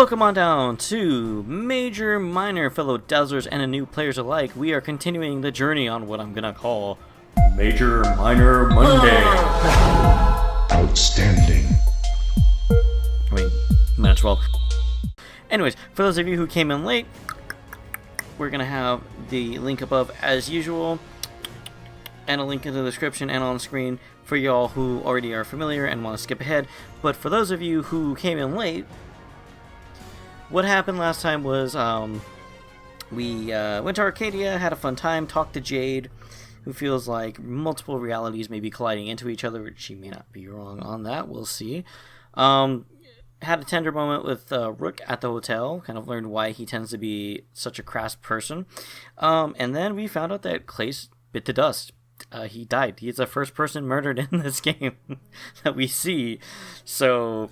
Welcome on down to Major, Minor, fellow Dazzlers, and new players alike. We are continuing the journey on what I'm gonna call Major, Minor Monday. Outstanding. Wait, might as well. Anyways, for those of you who came in late, we're gonna have the link above as usual, and a link in the description and on screen for y'all who already are familiar and want to skip ahead. But for those of you who came in late, what happened last time was we went to Arcadia, had a fun time, talked to Jade, who feels like multiple realities may be colliding into each other, which she may not be wrong on that, we'll see. Had a tender moment with Rook at the hotel, kind of learned why he tends to be such a crass person. And then we found out that Klace bit to dust. He died. He's the first person murdered in this game that we see. So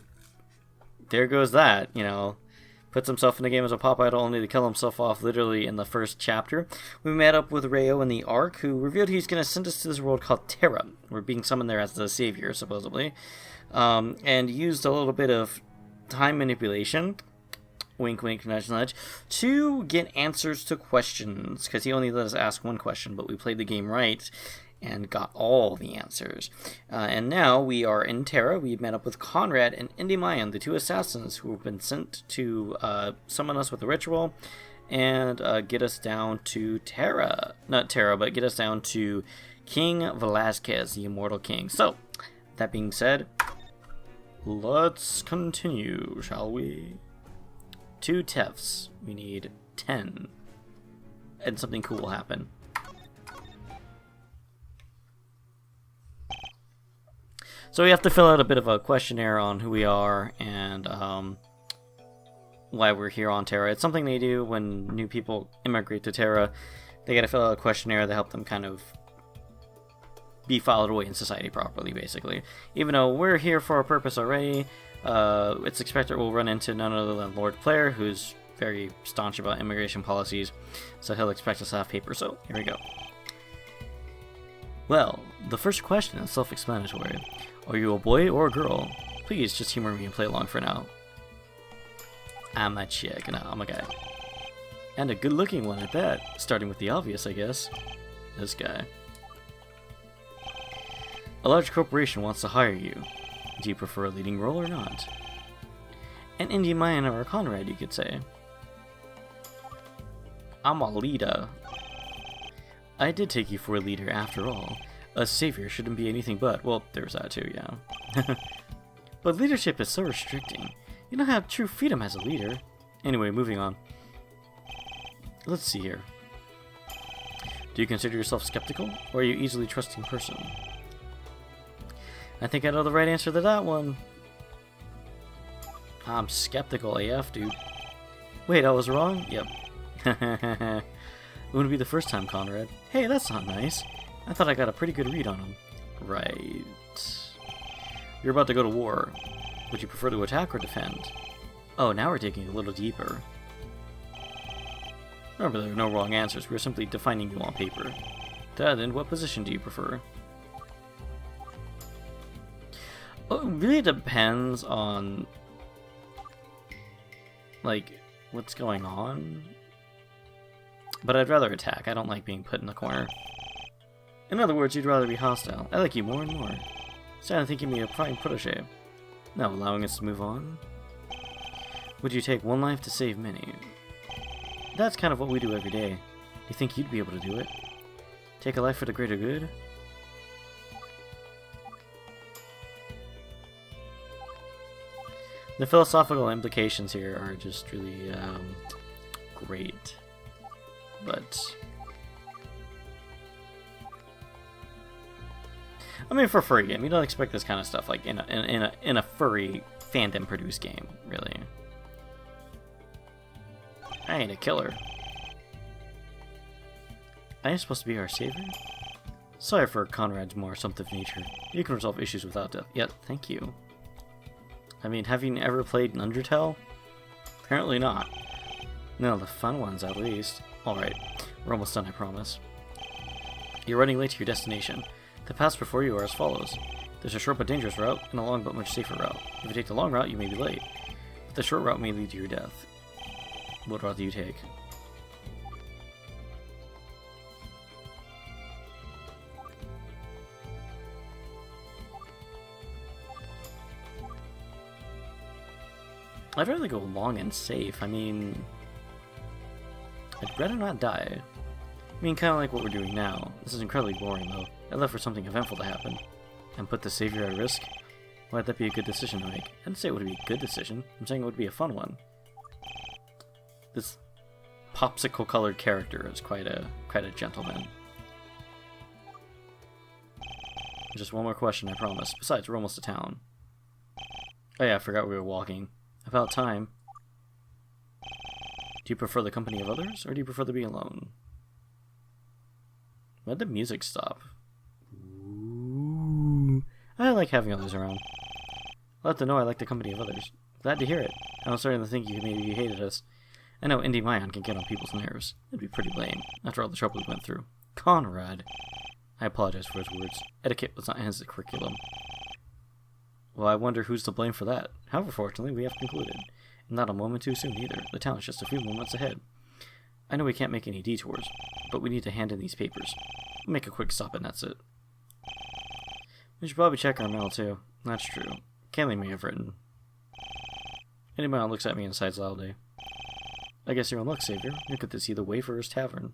there goes that, you know. Puts himself in the game as a pop idol only to kill himself off literally in the first chapter. We met up with Rayo in the Ark, who revealed he's going to send us to this world called Terra. We're being summoned there as the savior, supposedly. And used a little bit of time manipulation, wink wink, nudge nudge, to get answers to questions. Because he only let us ask one question, but we played the game right and got all the answers. And now we are in Terra. We met up with Konrad and Endymion, the two assassins who have been sent to summon us with a ritual and get us down to Terra. Not Terra, but get us down to King Velasquez, the immortal king. So, that being said, let's continue, shall we? 2 Tefs. We need 10. And something cool will happen. So we have to fill out a bit of a questionnaire on who we are and why we're here on Terra. It's something they do when new people immigrate to Terra. They gotta fill out a questionnaire to help them kind of be filed away in society properly, basically. Even though we're here for a purpose already, it's expected we'll run into none other than Lord Player, who's very staunch about immigration policies, so he'll expect us to have paper, so here we go. Well, the first question is self-explanatory. Are you a boy or a girl? Please just humor me and play along for now. I'm a chick. No, I'm a guy. And a good-looking one at that. Starting with the obvious, I guess. This guy. A large corporation wants to hire you. Do you prefer a leading role or not? An Endymion or a Konrad, you could say. I'm a leader. I did take you for a leader after all. A savior shouldn't be anything but. Well, there's that too, yeah. But leadership is so restricting. You don't have true freedom as a leader. Anyway, moving on. Let's see here. Do you consider yourself skeptical, or are you easily trusting person? I think I know the right answer to that one. I'm skeptical AF, dude. Wait, I was wrong? Yep. It wouldn't be the first time, Konrad. Hey, that's not nice. I thought I got a pretty good read on him. Right. You're about to go to war. Would you prefer to attack or defend? Oh, now we're digging a little deeper. Remember, there are no wrong answers. We're simply defining you on paper. Then, what position do you prefer? Oh, it really depends on, like, what's going on. But I'd rather attack. I don't like being put in the corner. In other words, you'd rather be hostile. I like you more and more. Starting to think you me a prime protege. Now allowing us to move on? Would you take one life to save many? That's kind of what we do every day. You think you'd be able to do it? Take a life for the greater good? The philosophical implications here are just really great. But I mean, for a furry game, you don't expect this kind of stuff like in a furry fandom produced game, really. I ain't a killer. I ain't supposed to be our savior? Sorry for Konrad's more assumptive nature. You can resolve issues without death. Yet, thank you. I mean, have you ever played an Undertale? Apparently not. No, the fun ones at least. Alright, we're almost done, I promise. You're running late to your destination. The paths before you are as follows. There's a short but dangerous route, and a long but much safer route. If you take the long route, you may be late. But The short route may lead to your death. What route do you take? I'd rather go long and safe. I mean, I'd rather not die. I mean, kind of like what we're doing now. This is incredibly boring, though. I left for something eventful to happen. And put the savior at risk? Why'd that be a good decision to make? I didn't say it would be a good decision. I'm saying it would be a fun one. This popsicle-colored character is quite a gentleman. Just one more question, I promise. Besides, we're almost to town. Oh yeah, I forgot we were walking. About time. Do you prefer the company of others, or do you prefer to be alone? Why'd the music stop? Ooh. I like having others around. I'll have to know I like the company of others. Glad to hear it. I was starting to think maybe you hated us. I know Endymion can get on people's nerves. It'd be pretty lame, after all the trouble we went through. Konrad. I apologize for his words. Etiquette was not in his curriculum. Well, I wonder who's to blame for that. However, fortunately, we have concluded. And not a moment too soon, either. The town is just a few moments ahead. I know we can't make any detours, but we need to hand in these papers. We'll make a quick stop and that's it. We should probably check our mail, too. That's true. Kaylee may have written. Anybody looks at me and sighs loudly. I guess you're in luck, Savior. You're good to see the Wayfarer's Tavern.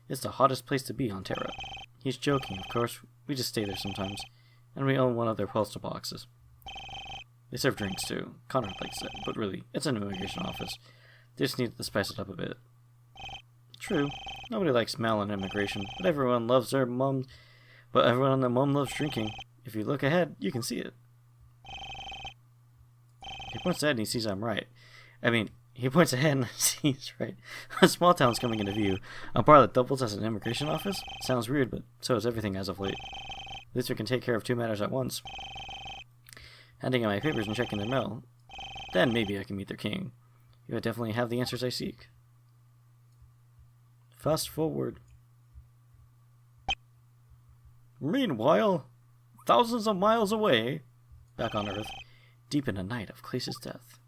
It's the hottest place to be on Terra. He's joking, of course. We just stay there sometimes. And we own one of their postal boxes. They serve drinks, too. Konrad likes it, but really, it's an immigration office. They just need to spice it up a bit. True. Nobody likes smell in immigration, but everyone loves their mom. But everyone and their mom loves drinking. If you look ahead, you can see it. He points ahead and he sees I'm right. I mean, he points ahead and sees right. A small town's coming into view. A bar that doubles as an immigration office? Sounds weird, but so is everything as of late. At least we can take care of two matters at once. Handing in my papers and checking their mail. Then maybe I can meet their king. You would definitely have the answers I seek. Fast forward. Meanwhile, thousands of miles away, back on Earth, deep in a night of Klace's death.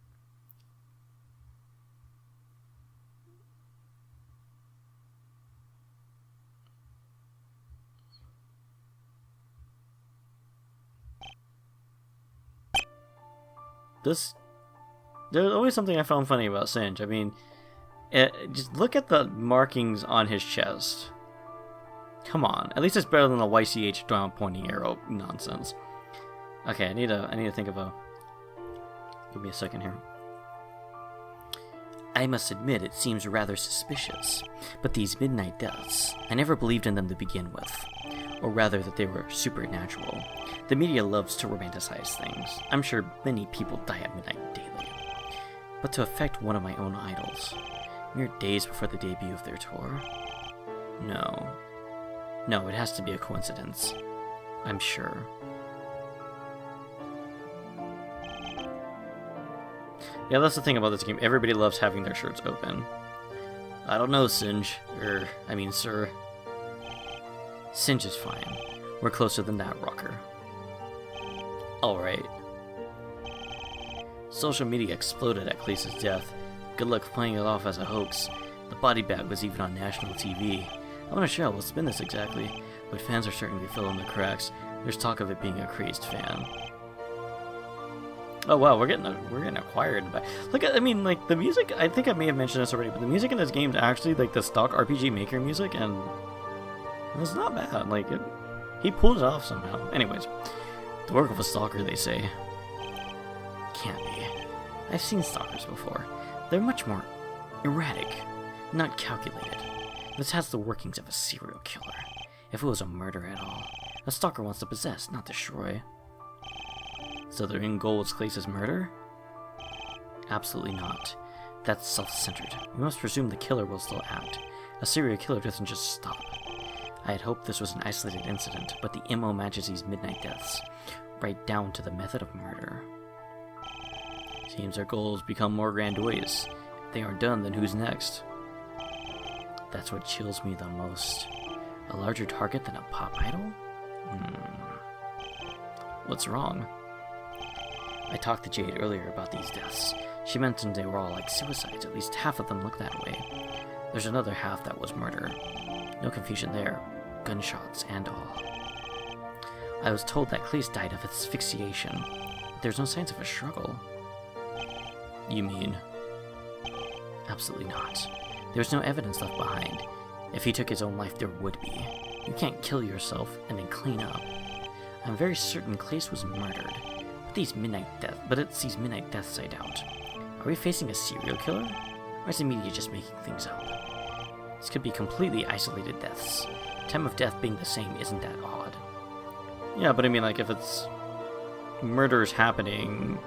There's always something I found funny about Singe. I mean, just look at the markings on his chest. Come on, at least it's better than the YCH down pointing arrow nonsense. Okay, I need to think of a. Give me a second here. I must admit it seems rather suspicious, but these midnight deaths, I never believed in them to begin with. Or rather that they were supernatural. The media loves to romanticize things. I'm sure many people die at midnight daily. But to affect one of my own idols, mere days before the debut of their tour? No. No, it has to be a coincidence. I'm sure. Yeah, that's the thing about this game. Everybody loves having their shirts open. I don't know, Singe. Sir. Singe is fine. We're closer than that, Rocker. Alright. Social media exploded at Klace's death. Good luck playing it off as a hoax. The body bag was even on national TV. I'm not sure how we'll spin this exactly, but fans are starting to fill in the cracks. There's talk of it being a crazed fan. Oh wow, we're getting acquired by. Look at, like the music. I think I may have mentioned this already, but the music in this game is actually like the stock RPG Maker music, and it's not bad. Like he pulled it off somehow. Anyways, the work of a stalker, they say. Can't be. I've seen stalkers before. They're much more erratic, not calculated. This has the workings of a serial killer. If it was a murder at all, a stalker wants to possess, not destroy. So their end goal was Klace's murder? Absolutely not. That's self-centered. We must presume the killer will still act. A serial killer doesn't just stop. I had hoped this was an isolated incident, but the MO matches these midnight deaths, right down to the method of murder. Seems our goals become more grandiose. If they aren't done, then who's next? That's what chills me the most. A larger target than a pop idol? What's wrong? I talked to Jade earlier about these deaths. She mentioned they were all like suicides. At least half of them look that way. There's another half that was murder. No confusion there. Gunshots and all. I was told that Klace died of asphyxiation, but there's no signs of a struggle. You mean? Absolutely not. There's no evidence left behind. If he took his own life, there would be. You can't kill yourself and then clean up. I'm very certain Klace was murdered. But it's these midnight deaths I doubt. Are we facing a serial killer? Or is the media just making things up? This could be completely isolated deaths. Time of death being the same isn't that odd. Yeah, but I mean, like, if it's murders happening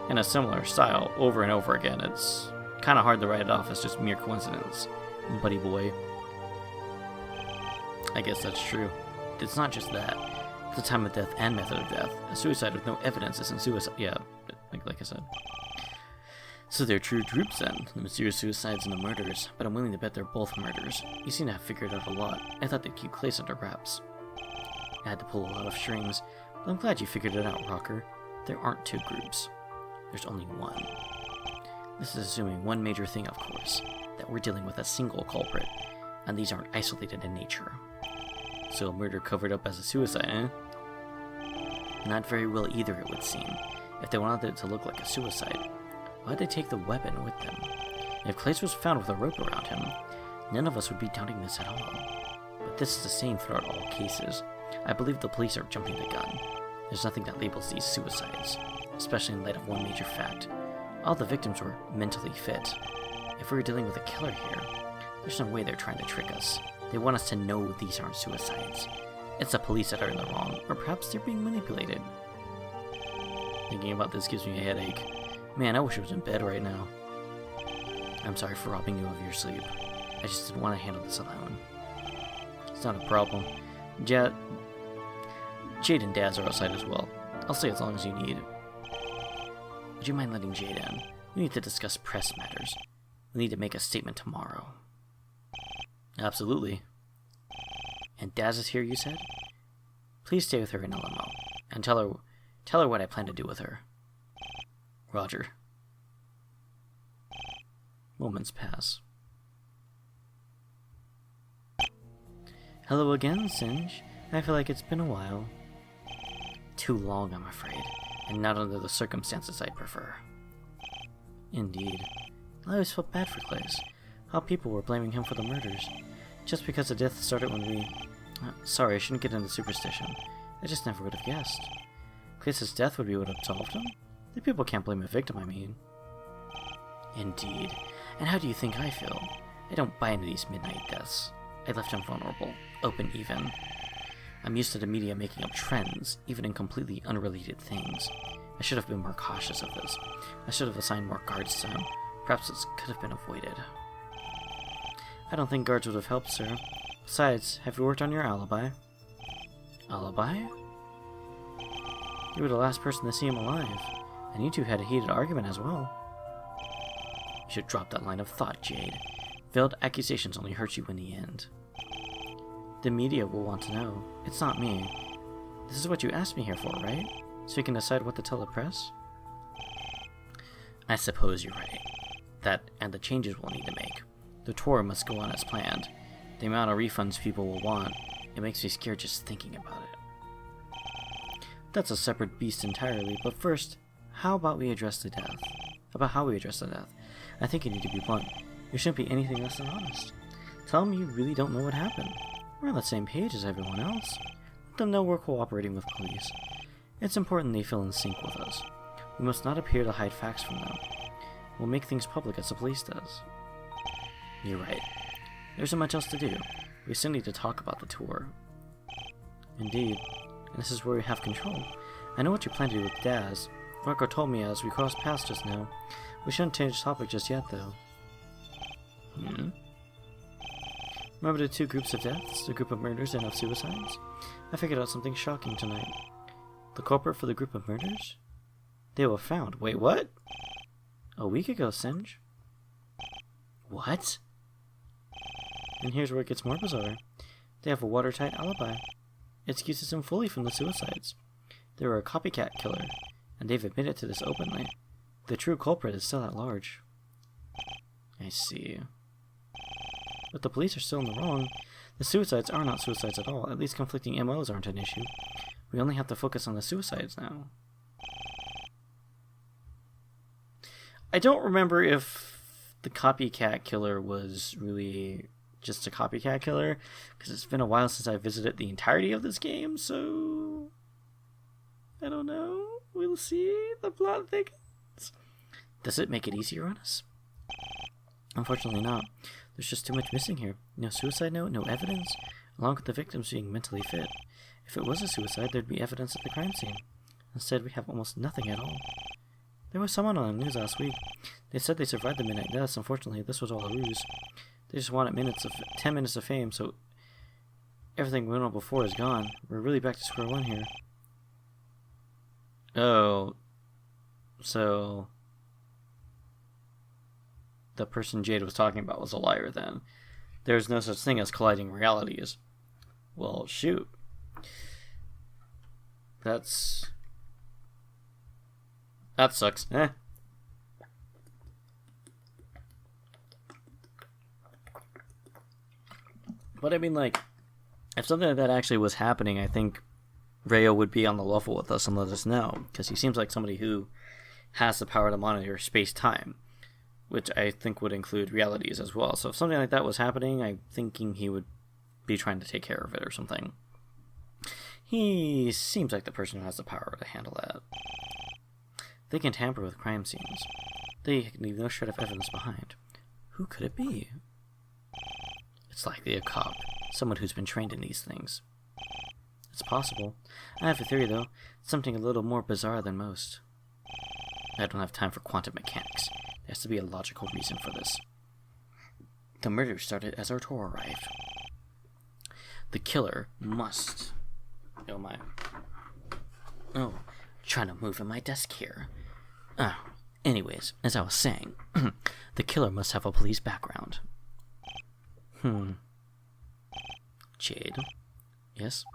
in a similar style over and over again, it's kind of hard to write it off as just mere coincidence, buddy boy. I guess that's true. It's not just that. The time of death and method of death. A suicide with no evidence isn't suicide. Yeah, like I said. So they're true groups then, the mysterious suicides and the murders, but I'm willing to bet they're both murders. You seem to have figured out a lot. I thought they'd keep Klace under wraps. I had to pull a lot of strings, but I'm glad you figured it out, Rocker. There aren't two groups. There's only one. This is assuming one major thing, of course, that we're dealing with a single culprit, and these aren't isolated in nature. So a murder covered up as a suicide, eh? Not very well either, it would seem. If they wanted it to look like a suicide, why'd they take the weapon with them? If Klace was found with a rope around him, none of us would be doubting this at all. But this is the same throughout all cases. I believe the police are jumping the gun. There's nothing that labels these suicides, especially in light of one major fact. All the victims were mentally fit. If we were dealing with a killer here, there's no way they're trying to trick us. They want us to know these aren't suicides. It's the police that are in the wrong, or perhaps they're being manipulated. Thinking about this gives me a headache. Man, I wish I was in bed right now. I'm sorry for robbing you of your sleep. I just didn't want to handle this alone. It's not a problem. Jade and Daz are outside as well. I'll stay as long as you need. Would you mind letting Jade in? We need to discuss press matters. We need to make a statement tomorrow. Absolutely. And Daz is here, you said? Please stay with her in LMO, and tell her what I plan to do with her. Roger. Moments pass. Hello again, Singe. I feel like it's been a while. Too long, I'm afraid, and not under the circumstances I prefer. Indeed. I always felt bad for Klace. How people were blaming him for the murders. Just because the death started when we... sorry, I shouldn't get into superstition. I just never would have guessed. Klace's death would be what absolved him? The people can't blame a victim, I mean. Indeed. And how do you think I feel? I don't buy into these midnight deaths. I left him vulnerable, open even. I'm used to the media making up trends, even in completely unrelated things. I should have been more cautious of this. I should have assigned more guards to him. Perhaps this could have been avoided. I don't think guards would have helped, sir. Besides, have you worked on your alibi? Alibi? You were the last person to see him alive, and you two had a heated argument as well. You should drop that line of thought, Jade. Veiled accusations only hurt you in the end. The media will want to know. It's not me. This is what you asked me here for, right? So you can decide what to tell the press? I suppose you're right. That and the changes we'll need to make. The tour must go on as planned. The amount of refunds people will want, it makes me scared just thinking about it. That's a separate beast entirely, but first, how about we address the death? How we address the death. I think you need to be blunt. You shouldn't be anything less than honest. Tell them you really don't know what happened. We're on the same page as everyone else. Let them know we're cooperating with police. It's important they feel in sync with us. We must not appear to hide facts from them. We'll make things public as the police does. You're right. There's so much else to do. We still need to talk about the tour. Indeed. And this is where we have control. I know what you plan to do with Daz. Marco told me as we crossed paths just now. We shouldn't change the topic just yet, though. Remember the two groups of deaths? The group of murders and of suicides? I figured out something shocking tonight. The culprit for the group of murders? They were found. Wait, what? A week ago, Singe. What? And here's where it gets more bizarre. They have a watertight alibi. It excuses him fully from the suicides. They were a copycat killer, and they've admitted to this openly. The true culprit is still at large. I see. But the police are still in the wrong. The suicides are not suicides at all. At least conflicting MOs aren't an issue. We only have to focus on the suicides now. I don't remember if the copycat killer was really just a copycat killer, because it's been a while since I visited the entirety of this game, so I don't know. We'll see. The plot thickens. Does it make it easier on us? Unfortunately not. There's just too much missing here. No suicide note, no evidence, along with the victims being mentally fit. If it was a suicide, there'd be evidence at the crime scene. Instead, we have almost nothing at all. There was someone on the news last week. They said they survived the midnight deaths. Unfortunately, this was all a ruse. They just wanted 10 minutes of fame, so everything we went on before is gone. We're really back to square one here. Oh. So the person Jade was talking about was a liar then. There's no such thing as colliding realities. Well, shoot. That sucks. Eh. But I mean, like, if something like that actually was happening, I think Rayo would be on the level with us and let us know, because he seems like somebody who has the power to monitor space-time, which I think would include realities as well. So if something like that was happening, I'm thinking he would be trying to take care of it or something. He seems like the person who has the power to handle that. They can tamper with crime scenes. They can leave no shred of evidence behind. Who could it be? It's likely a cop, someone who's been trained in these things. It's possible. I have a theory, though. It's something a little more bizarre than most. I don't have time for quantum mechanics. There has to be a logical reason for this. The murder started as our tour arrived. The killer must... Oh my. Oh, trying to move in my desk here. Oh, anyways, as I was saying, the killer must have a police background. Jade? Yes?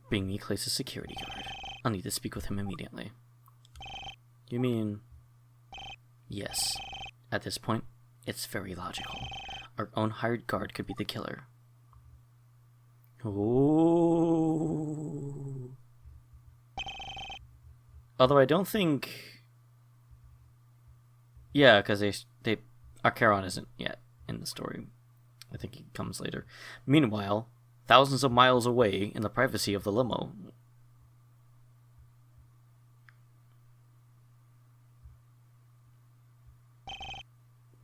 Bring me Klace's security guard. I'll need to speak with him immediately. You mean... Yes. At this point, it's very logical. Our own hired guard could be the killer. Ooh. Although I don't think... Yeah, because Archaron isn't yet in the story. I think he comes later. Meanwhile, thousands of miles away in the privacy of the limo.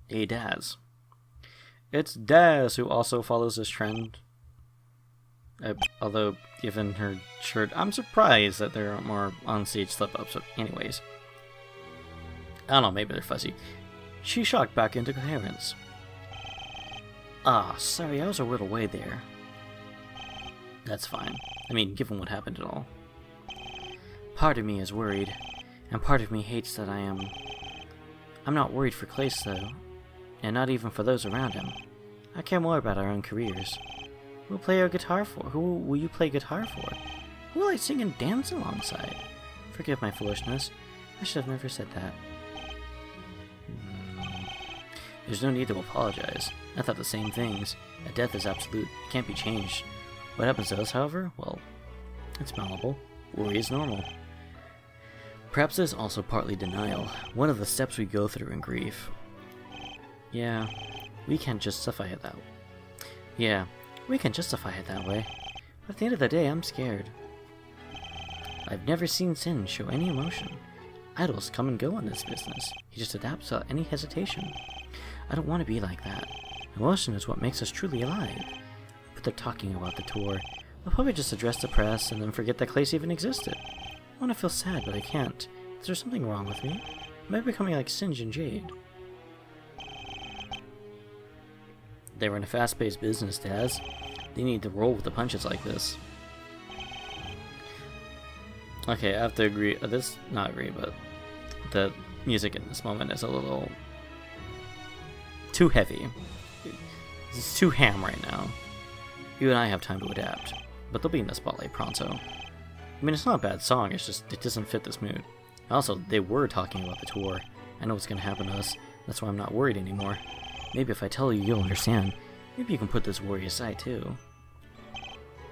Hey, Daz. It's Daz who also follows this trend. Although, given her shirt, I'm surprised that there aren't more on-stage slip-ups, but anyways. I don't know, maybe they're fuzzy. She shocked back into coherence. Ah, sorry, I was a little away there. That's fine. I mean, given what happened and all. Part of me is worried, and part of me hates that I am... I'm not worried for Klace, though, and not even for those around him. I care more about our own careers. Who will play our guitar for? Who will you play guitar for? Who will I sing and dance alongside? Forgive my foolishness. I should have never said that. There's no need to apologize. I thought the same things. A death is absolute. It can't be changed. What happens to us, however? Well, it's malleable. Worry is normal. Perhaps there's also partly denial. One of the steps we go through in grief. Yeah, we can't justify it that way. Yeah, we can justify it that way. But at the end of the day, I'm scared. I've never seen Singe show any emotion. Idols come and go in this business. He just adapts without any hesitation. I don't want to be like that. Emotion is what makes us truly alive. But they're talking about the tour. They'll probably just address the press and then forget that Klace even existed. I want to feel sad, but I can't. Is there something wrong with me? Am I becoming like Singe and Jade? They were in a fast-paced business, Daz. They need to roll with the punches like this. Okay, I have to agree. Not agree, but the music in this moment is a little too heavy. It's too ham right now. You and I have time to adapt, but they'll be in the spotlight pronto. I mean, it's not a bad song, it's just, it doesn't fit this mood. Also, they were talking about the tour. I know what's gonna happen to us, that's why I'm not worried anymore. Maybe if I tell you, you'll understand. Maybe you can put this worry aside, too.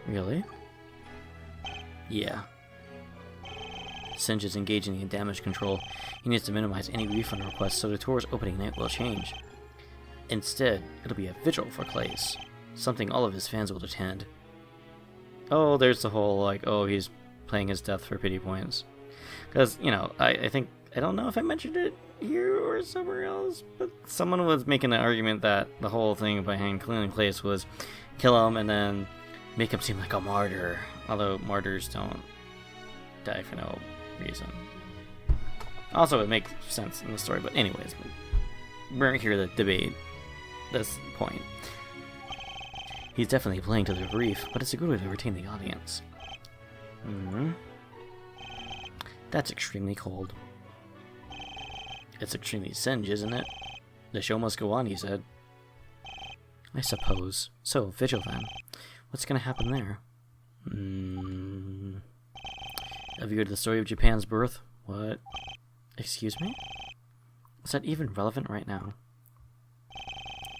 Really? Yeah. Singe is engaging in damage control. He needs to minimize any refund requests so the tour's opening night will change. Instead, it'll be a vigil for Klace. Something all of his fans will attend. Oh, there's the whole, like, oh, he's playing his death for pity points. Because, you know, I think, I don't know if I mentioned it here or somewhere else, but someone was making an argument that the whole thing by hanging Klace was kill him and then make him seem like a martyr. Although martyrs don't die for no reason. Also, it makes sense in the story, but anyways, we're here to debate this point. He's definitely playing to the brief, but it's a good way to retain the audience. That's extremely cold. It's extremely Singe, isn't it? The show must go on, he said. I suppose. So, vigil then. What's gonna happen there? Have you heard the story of Japan's birth? What? Excuse me? Is that even relevant right now?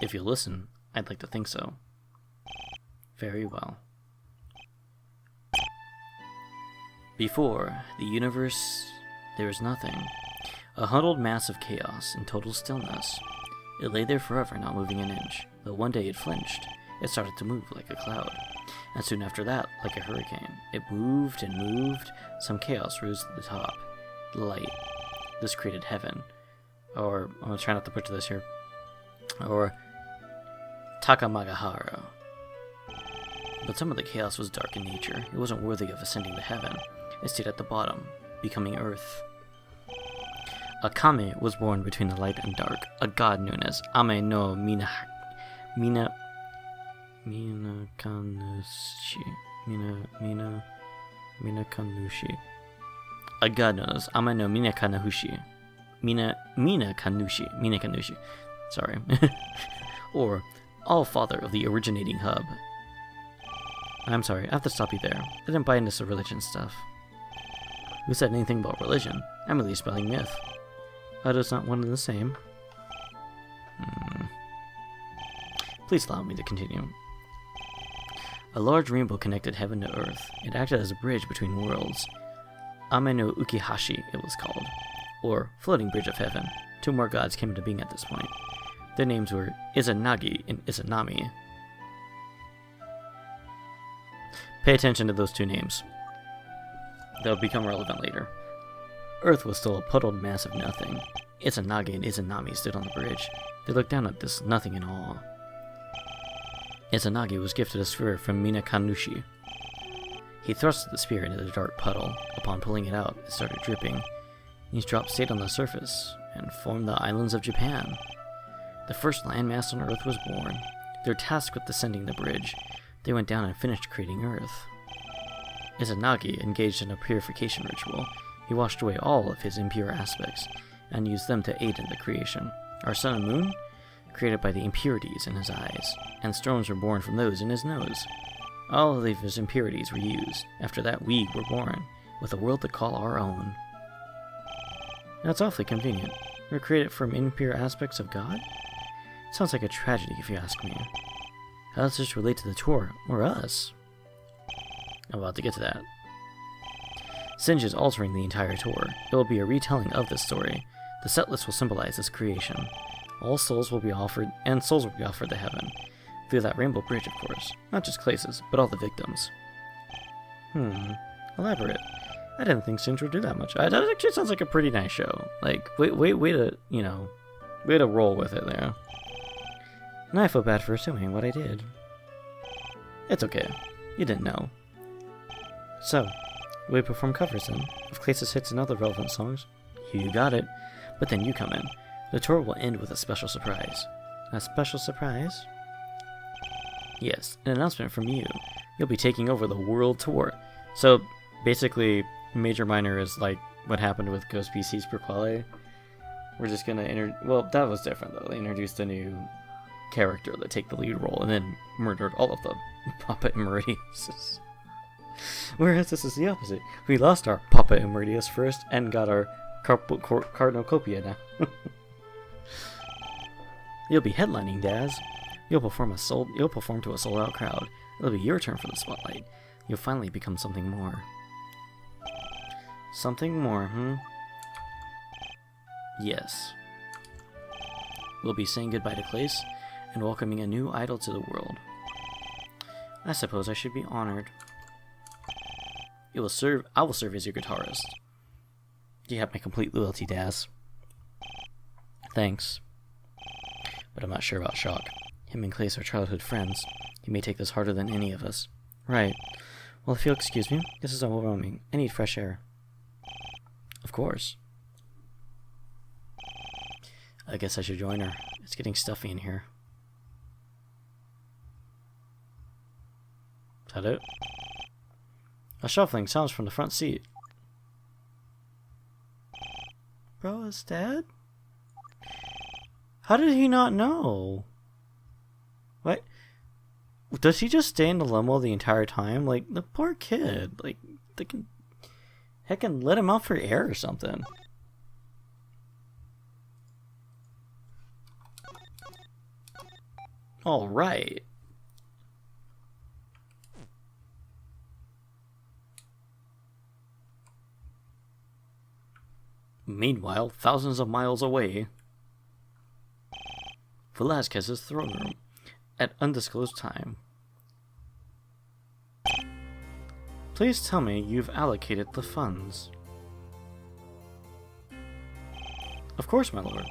If you listen, I'd like to think so. Very well. Before the universe, there was nothing. A huddled mass of chaos in total stillness. It lay there forever, not moving an inch. Though one day it flinched. It started to move like a cloud. And soon after that, like a hurricane. It moved and moved. Some chaos rose to the top. Light. This created heaven. Or, I'm gonna try not to butcher this here. Or, Takamagahara. But some of the chaos was dark in nature. It wasn't worthy of ascending to heaven. It stayed at the bottom, becoming earth. A kame was born between the light and dark, a god known as Ame no Minakanushi. A god known as Ame no Minakanushi. Sorry. Or, All-Father of the originating hub. I'm sorry, I have to stop you there. I didn't buy into this religion stuff. Who said anything about religion? I'm really spelling myth. That is not one and the same. Please allow me to continue. A large rainbow connected heaven to earth. It acted as a bridge between worlds. Ame no Ukihashi, it was called. Or, Floating Bridge of Heaven. Two more gods came into being at this point. Their names were Izanagi and Izanami. Pay attention to those two names. They'll become relevant later. Earth was still a puddled mass of nothing. Izanagi and Izanami stood on the bridge. They looked down at this nothing in awe. Izanagi was gifted a sphere from Minakanushi. He thrust the spear into the dark puddle. Upon pulling it out, it started dripping. These drops stayed on the surface and formed the islands of Japan. The first landmass on Earth was born. They were tasked with descending the bridge. They went down and finished creating Earth. Izanagi engaged in a purification ritual. He washed away all of his impure aspects, and used them to aid in the creation. Our sun and moon? Created by the impurities in his eyes, and storms were born from those in his nose. All of his impurities were used. After that, we were born, with a world to call our own. That's awfully convenient. We were created from impure aspects of God? Sounds like a tragedy, if you ask me. How does this relate to the tour, or us? I'm about to get to that. Singe is altering the entire tour. It will be a retelling of this story. The set list will symbolize this creation. All souls will be offered, and souls will be offered to heaven. Through that rainbow bridge, of course. Not just Klace's, but all the victims. Elaborate. I didn't think Singe would do that much. That actually sounds like a pretty nice show. Like, way to, way to roll with it there. And I feel bad for assuming what I did. It's okay. You didn't know. So, we perform covers then, of Klace's hits and other relevant songs. You got it. But then you come in. The tour will end with a special surprise. A special surprise? Yes, an announcement from you. You'll be taking over the world tour. So, basically, Major Minor is like what happened with Ghost PC's per Quale. We're just gonna well, that was different though. They introduced a new character that take the lead role and then murdered all of the puppet Meridians. Whereas this is the opposite. We lost our Papa Immortius first and got our Cardinocopia now. You'll be headlining, Daz. You'll perform to a sold-out crowd. It'll be your turn for the spotlight. You'll finally become something more. Something more, Yes. We'll be saying goodbye to Klace and welcoming a new idol to the world. I suppose I should be honored. I will serve as your guitarist. You have my complete loyalty, Daz. Thanks. But I'm not sure about Shock. Him and Klace are childhood friends. He may take this harder than any of us. Right. Well, if you'll excuse me, this is overwhelming. I need fresh air. Of course. I guess I should join her. It's getting stuffy in here. Is that it? A shuffling sounds from the front seat. Bro is dead? How did he not know? What? Does he just stay in the limo the entire time? Like, the poor kid. Like, they can... Heckin' let him out for air or something. Alright. Meanwhile, thousands of miles away, Velasquez's throne room, at undisclosed time. Please tell me you've allocated the funds. Of course, my lord.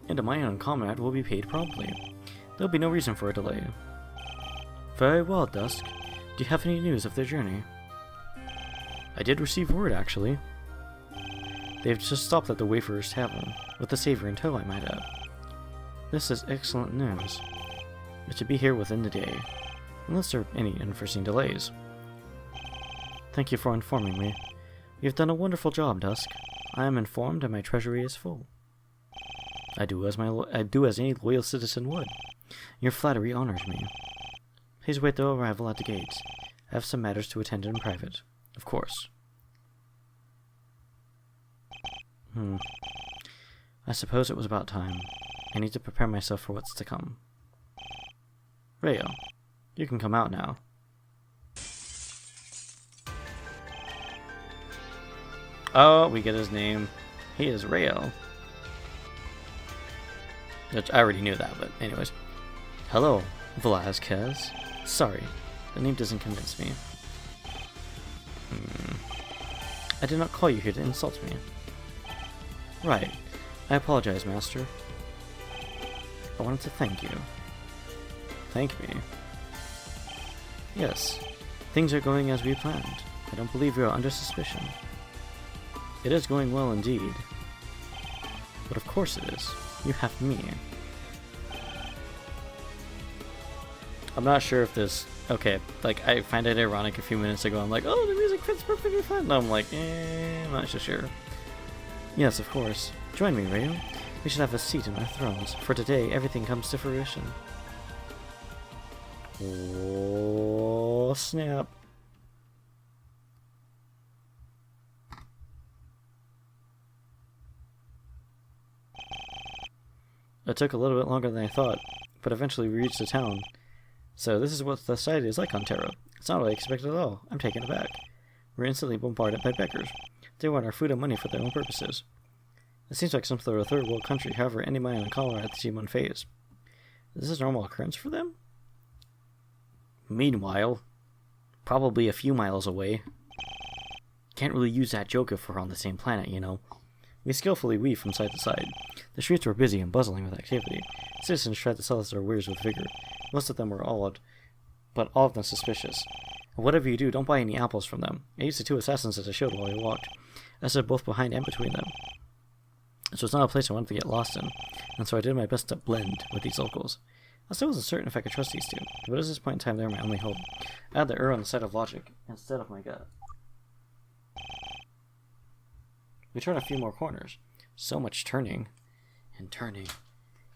Endymion and Konrad will be paid promptly. There'll be no reason for a delay. Very well, Dusk. Do you have any news of their journey? I did receive word, actually. They've just stopped at the Wayfarer's Tavern, with the Savior in tow, I might add. This is excellent news. It should be here within the day, unless there are any unforeseen delays. Thank you for informing me. You've done a wonderful job, Dusk. I am informed and my treasury is full. I do as any loyal citizen would. Your flattery honors me. Please wait the arrival at the gates. I have some matters to attend in private. Of course. I suppose it was about time. I need to prepare myself for what's to come. Rayo, you can come out now. Oh, we get his name. He is Rayo. Which I already knew that, but anyways. Hello, Velasquez. Sorry, the name doesn't convince me. I did not call you here to insult me. Right. I apologize, Master. I wanted to thank you. Thank me? Yes. Things are going as we planned. I don't believe we are under suspicion. It is going well indeed. But of course it is. You have me. I'm not sure if this... Okay, like, I find it ironic a few minutes ago. I'm like, oh, the music fits perfectly fine. No, I'm like, I'm not so sure. Yes, of course. Join me, Rayo. We should have a seat in our thrones. For today, everything comes to fruition. Oh, snap. It took a little bit longer than I thought, but eventually we reached the town. So this is what the society is like on Terra. It's not what I expected at all. I'm taken aback. We're instantly bombarded by beggars. They want our food and money for their own purposes. It seems like some sort of third world country, however, Endymion and Konrad seem unfazed. Is this a normal occurrence for them? Meanwhile, probably a few miles away. Can't really use that joke if we're on the same planet, you know. We skillfully weave from side to side. The streets were busy and bustling with activity. Citizens tried to sell us their wares with vigor. Most of them were awed, but all of them suspicious. And whatever you do, don't buy any apples from them. I used the two assassins as I showed while I walked. I stood both behind and between them. So it's not a place I wanted to get lost in, and so I did my best to blend with these locals. I still wasn't certain if I could trust these two, but at this point in time they were my only hope. I had to err on the side of logic instead of my gut. We turned a few more corners. So much turning. And turning.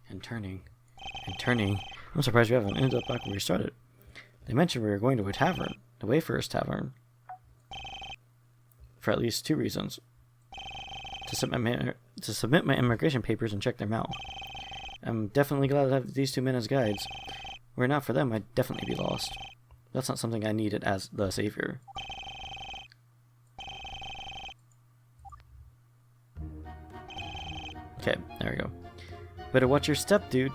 And turning. And turning. I'm surprised we haven't ended up back where we started. They mentioned we were going to a tavern. The Wayfarer's Tavern. for at least 2 reasons. To submit my immigration papers and check their mail. I'm definitely glad to have these 2 men as guides. Were it not for them, I'd definitely be lost. That's not something I needed as the savior. Okay, there we go. Better watch your step, dude.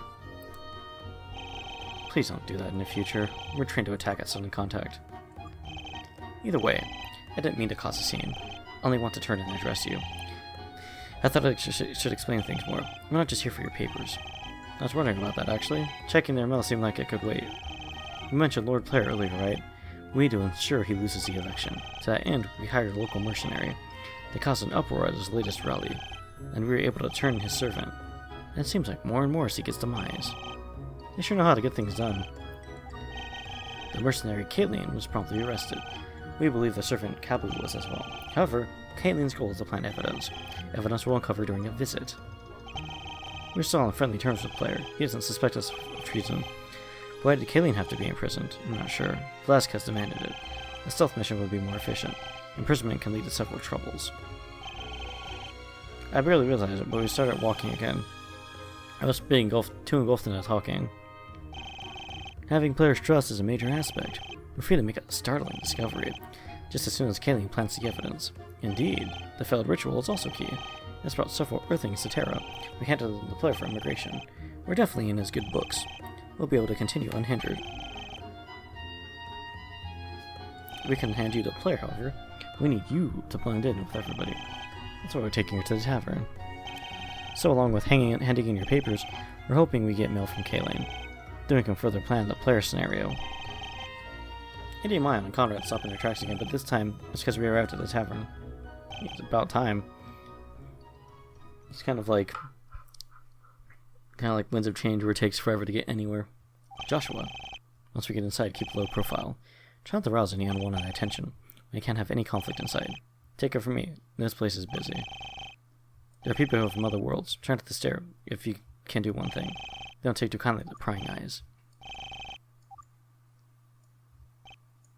Please don't do that in the future. We're trained to attack at sudden contact. Either way, I didn't mean to cause a scene. I only want to turn and address you. I thought I should explain things more. I'm not just here for your papers. I was wondering about that, actually. Checking their mail seemed like it could wait. You mentioned Lord Player earlier, right? We need to ensure he loses the election. To that end, we hired a local mercenary. They caused an uproar at his latest rally, and we were able to turn his servant. And it seems like more and more seek its demise. They sure know how to get things done. The mercenary Caitlin was promptly arrested. We believe the servant Kabu was as well. However, Caitlin's goal is to plant evidence. Evidence we'll uncover during a visit. We're still on friendly terms with Player. He doesn't suspect us of treason. Why did Caitlin have to be imprisoned? I'm not sure. Velasquez demanded it. A stealth mission would be more efficient. Imprisonment can lead to several troubles. I barely realized it, but we started walking again. I was being too engulfed in the talking. Having Player's trust is a major aspect. We're free to make a startling discovery, just as soon as Caitlin plants the evidence. Indeed, the failed ritual is also key. It's brought several Earthlings to Terra. We handed them the Player for immigration. We're definitely in his good books. We'll be able to continue unhindered. We can hand you the Player, however. We need you to blend in with everybody. That's why we're taking her to the tavern. So along with handing in your papers, we're hoping we get mail from Caitlin. Then we can further plan the Player scenario. Endymion and Konrad stopped in their tracks again, but this time it's because we arrived at the tavern. It's about time. It's kind of like Winds of Change, where it takes forever to get anywhere. Joshua, once we get inside, keep low profile. Try not to rouse any unwanted attention. We can't have any conflict inside. Take it from me. This place is busy. There are people here from other worlds. Try not to stare if you can do one thing. They don't take too kindly to prying eyes.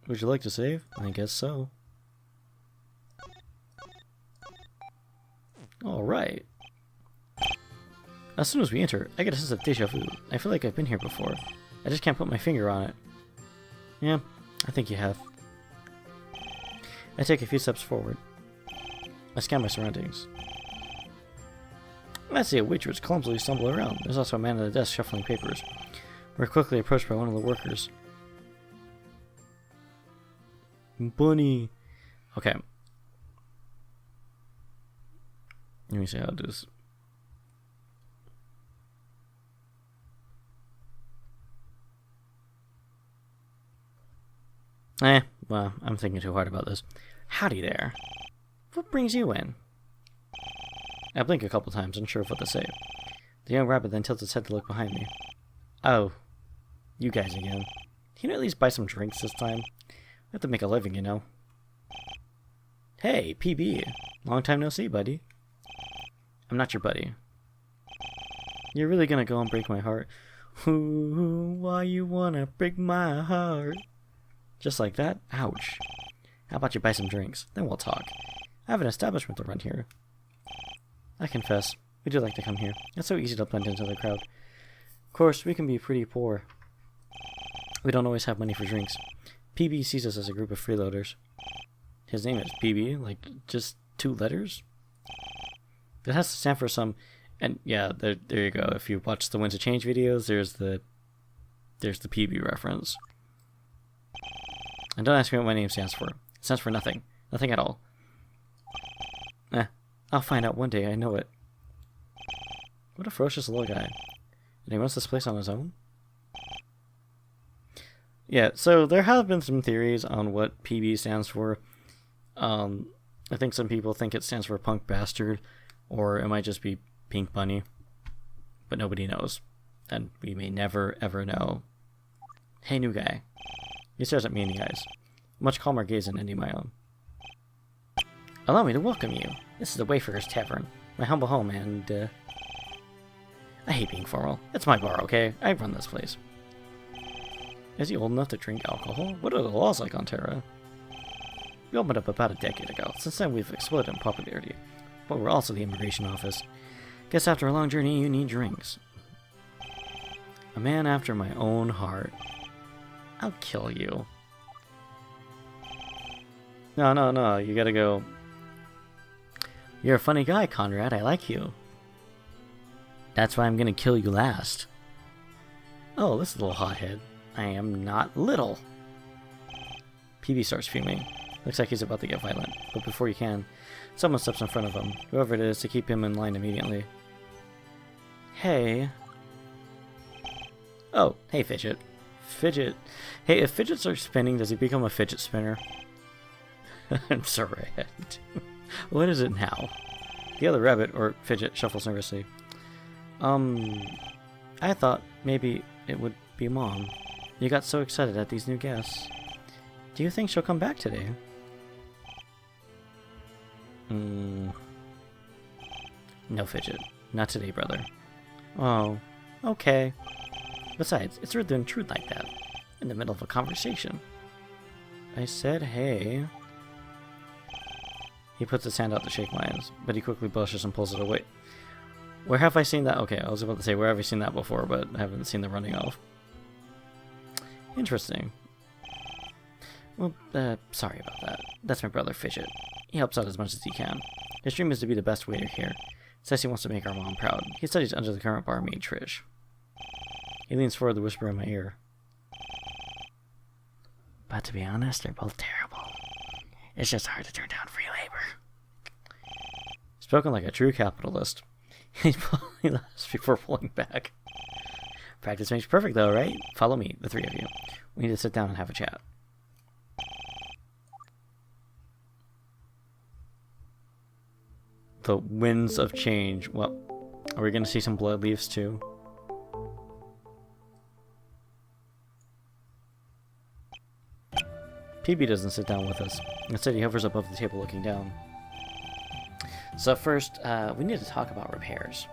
Would you like to save? I guess so. Alright. As soon as we enter, I get a sense of deja vu. I feel like I've been here before. I just can't put my finger on it. Yeah, I think you have. I take a few steps forward. I scan my surroundings. I see a waitress clumsily stumble around. There's also a man at a desk shuffling papers. We're quickly approached by one of the workers. Bunny! Okay. Let me see how to do this. Well, I'm thinking too hard about this. Howdy there. What brings you in? I blink a couple times, unsure of what to say. The young rabbit then tilts his head to look behind me. Oh, you guys again. Can you at least buy some drinks this time? I have to make a living, you know. Hey, PB. Long time no see, buddy. I'm not your buddy. You're really gonna go and break my heart? Ooh, why you wanna break my heart? Just like that? Ouch. How about you buy some drinks? Then we'll talk. I have an establishment to run here. I confess, we do like to come here. It's so easy to blend into the crowd. Of course, we can be pretty poor. We don't always have money for drinks. PB sees us as a group of freeloaders. His name is PB, like just 2 letters? It has to stand for some, and yeah, there you go. If you watch the Winds of Change videos, there's the PB reference. And don't ask me what my name stands for. It stands for nothing. Nothing at all. I'll find out one day, I know it. What a ferocious little guy. And he runs this place on his own? Yeah, so there have been some theories on what PB stands for. I think some people think it stands for Punk Bastard, or it might just be Pink Bunny. But nobody knows. And we may never, ever know. Hey, new guy. He stares at me in the eyes. Much calmer gaze than Endymion. Allow me to welcome you. This is the Wayfarer's Tavern, my humble home, and, I hate being formal. It's my bar, okay? I run this place. Is he old enough to drink alcohol? What are the laws like on Terra? We opened up about a decade ago. Since then, we've exploded in popularity. But we're also the immigration office. Guess after a long journey, you need drinks. A man after my own heart. I'll kill you. No, no, no, you gotta go. You're a funny guy, Konrad. I like you. That's why I'm gonna kill you last. Oh, this little hothead. I am not little. PB starts fuming. Looks like he's about to get violent. But before he can, someone steps in front of him. Whoever it is, to keep him in line immediately. Hey. Oh, hey, Fidget. Fidget. Hey, if Fidget starts spinning, does he become a fidget spinner? I'm sorry. What is it now? The other rabbit, or Fidget, shuffles nervously. I thought maybe it would be Mom. You got so excited at these new guests. Do you think she'll come back today? No, Fidget. Not today, brother. Oh, okay. Besides, it's rude to intrude like that. In the middle of a conversation. I said hey. He puts his hand out to shake mine, but he quickly blushes and pulls it away. Where have I seen that? Okay, I was about to say, where have I seen that before, but I haven't seen the running off. Interesting. Well, sorry about that. That's my brother, Fidget. He helps out as much as he can. His dream is to be the best waiter here. Says he wants to make our mom proud. He studies under the current barmaid, Trish. He leans forward to whisper in my ear. But to be honest, they're both terrible. It's just hard to turn down free labor. Spoken like a true capitalist. He probably laughs before pulling back. Practice makes perfect though, right? Follow me, the three of you. We need to sit down and have a chat. The winds of change. Well, are we going to see some blood leaves too? PB doesn't sit down with us. Instead, he hovers above the table looking down. So first, we need to talk about repairs.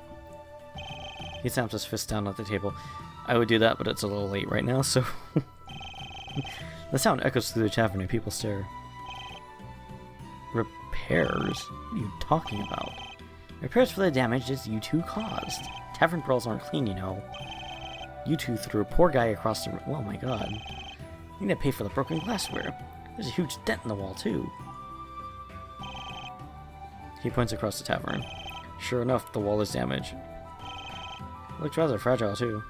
He slams his fist down at the table. I would do that, but it's a little late right now, so... The sound echoes through the tavern and people stare. Repairs? What are you talking about? Repairs for the damages you two caused. Tavern brawls aren't clean, you know. You two threw a poor guy across the room. Oh my god. You need to pay for the broken glassware. There's a huge dent in the wall, too. He points across the tavern. Sure enough, the wall is damaged. It looks rather fragile, too.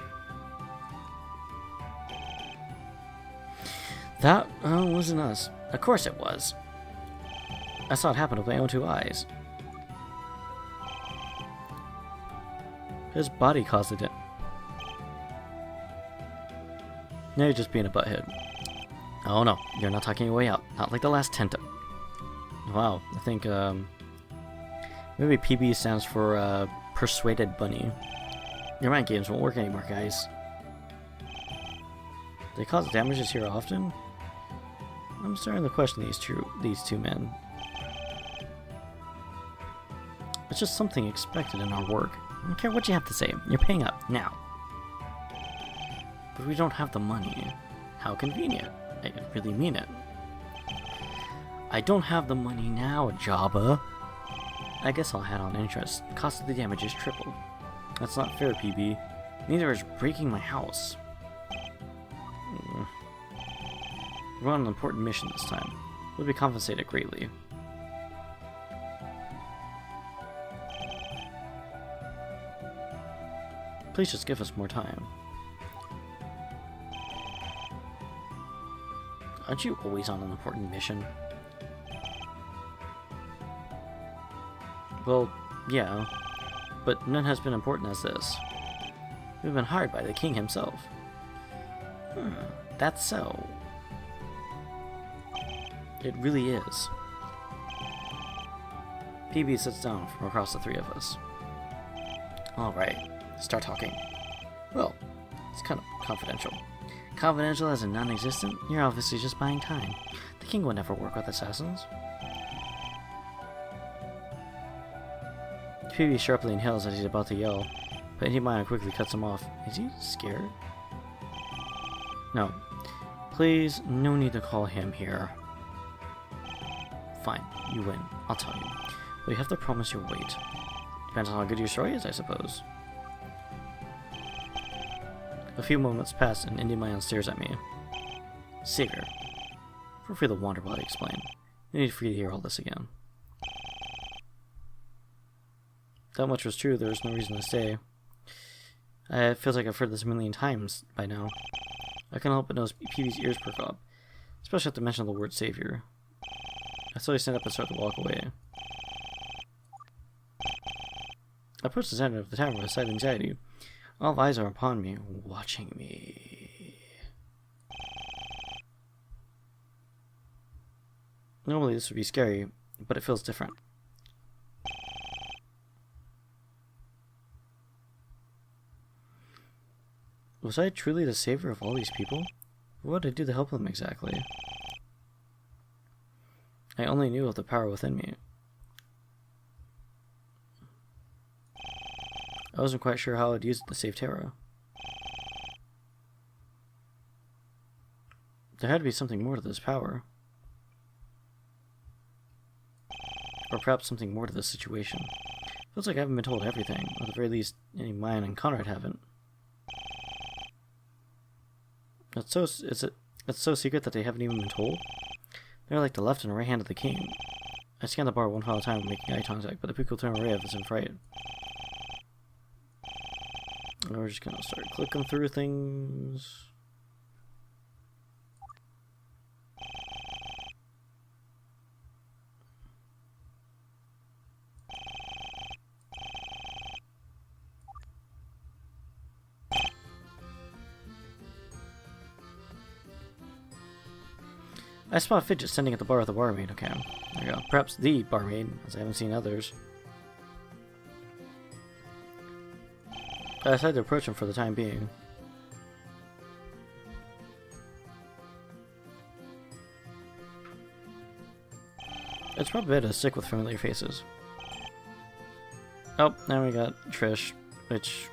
That wasn't us. Of course it was. I saw it happen with my own two eyes. His body caused the dent. Now you're just being a butthead. Oh no, you're not talking your way out. Not like the last Tenta. Wow, I think, maybe PB stands for, Persuaded Bunny. Your mind games won't work anymore, guys. They cause damages here often? I'm starting to question these two men. It's just something expected in our work. I don't care what you have to say. You're paying up, now. But we don't have the money. How convenient. I really mean it. I don't have the money now, Jabba. I guess I'll add on interest. The cost of the damage is tripled. That's not fair, PB. Neither is breaking my house. We're on an important mission this time. We'll be compensated greatly. Please just give us more time. Aren't you always on an important mission? Well, yeah, but none has been important as this. We've been hired by the king himself. That's so. It really is. PB sits down from across the three of us. Alright, start talking. Well, it's kind of confidential. Confidential as in non-existent? You're obviously just buying time. The king would never work with assassins. PB sharply inhales as he's about to yell, but Endymion quickly cuts him off. Is he scared? No. Please, no need to call him here. Fine, you win. I'll tell you. But you have to promise you'll wait. Depends on how good your story is, I suppose. A few moments pass and Endymion stares at me. Savior. Feel free to wander while I explain. No need for you to hear all this again. That much was true, there was no reason to stay. It feels like I've heard this a million times by now. I can't help but notice PB's ears perk up, especially at the mention of the word Savior. I slowly stand up and start to walk away. I approach the center of the tavern with a slight anxiety. All eyes are upon me, watching me. Normally this would be scary, but it feels different. Was I truly the savior of all these people? What did I do to help them exactly? I only knew of the power within me. I wasn't quite sure how I'd use it to save Terra. There had to be something more to this power. Or perhaps something more to this situation. Feels like I haven't been told everything, or at the very least, Endymion and Konrad haven't. It's so secret that they haven't even been told? They're like the left and right hand of the king. I scan the bar one final time making eye contact, but the people turn away as in fright. We're just gonna start clicking through things. I spot Fidget standing at the bar with the barmaid. Okay, there we go. Perhaps the barmaid, as I haven't seen others. I decided to approach him for the time being. It's probably better to stick with familiar faces. Oh, now we got Trish, which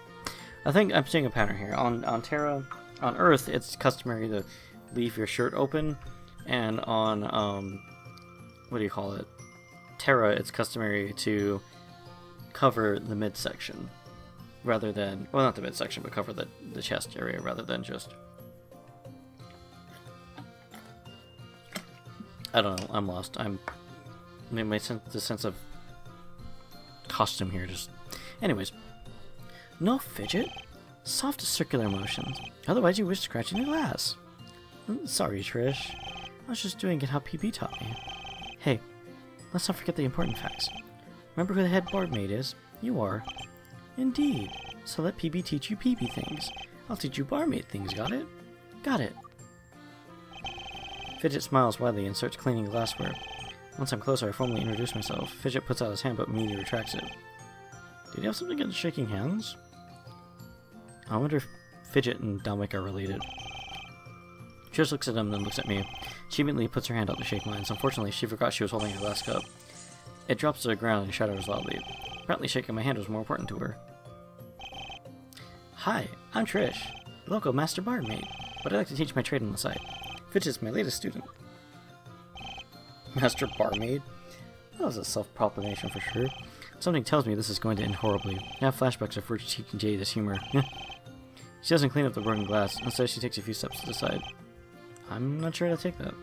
I think I'm seeing a pattern here. On Terra, on Earth, it's customary to leave your shirt open, and on what do you call it? Terra, it's customary to cover the midsection. Rather than, well, not the midsection, but cover the chest area rather than just... I don't know, I'm lost. I mean, the sense of costume here just... Anyways. No, Fidget. Soft circular motions. Otherwise you wish scratching the glass. Sorry, Trish. I was just doing it how PB taught me. Hey, let's not forget the important facts. Remember who the head barmaid is? You are. Indeed. So let PB teach you PB things. I'll teach you barmaid things, got it? Got it. Fidget smiles widely and starts cleaning glassware. Once I'm closer, I formally introduce myself. Fidget puts out his hand but immediately retracts it. Did he have something against shaking hands? I wonder if Fidget and Dominic are related. Trish looks at him and then looks at me. She immediately puts her hand out to shake mine, so unfortunately she forgot she was holding a glass cup. It drops to the ground and shatters loudly. Apparently shaking my hand was more important to her. Hi, I'm Trish, local master barmaid, but I like to teach my trade on the side. Fidget's my latest student. Master barmaid? That was a self-proclamation for sure. Something tells me this is going to end horribly. I have flashbacks of her teaching Jade this humor. She doesn't clean up the broken glass, instead she takes a few steps to the side. I'm not sure how to take that.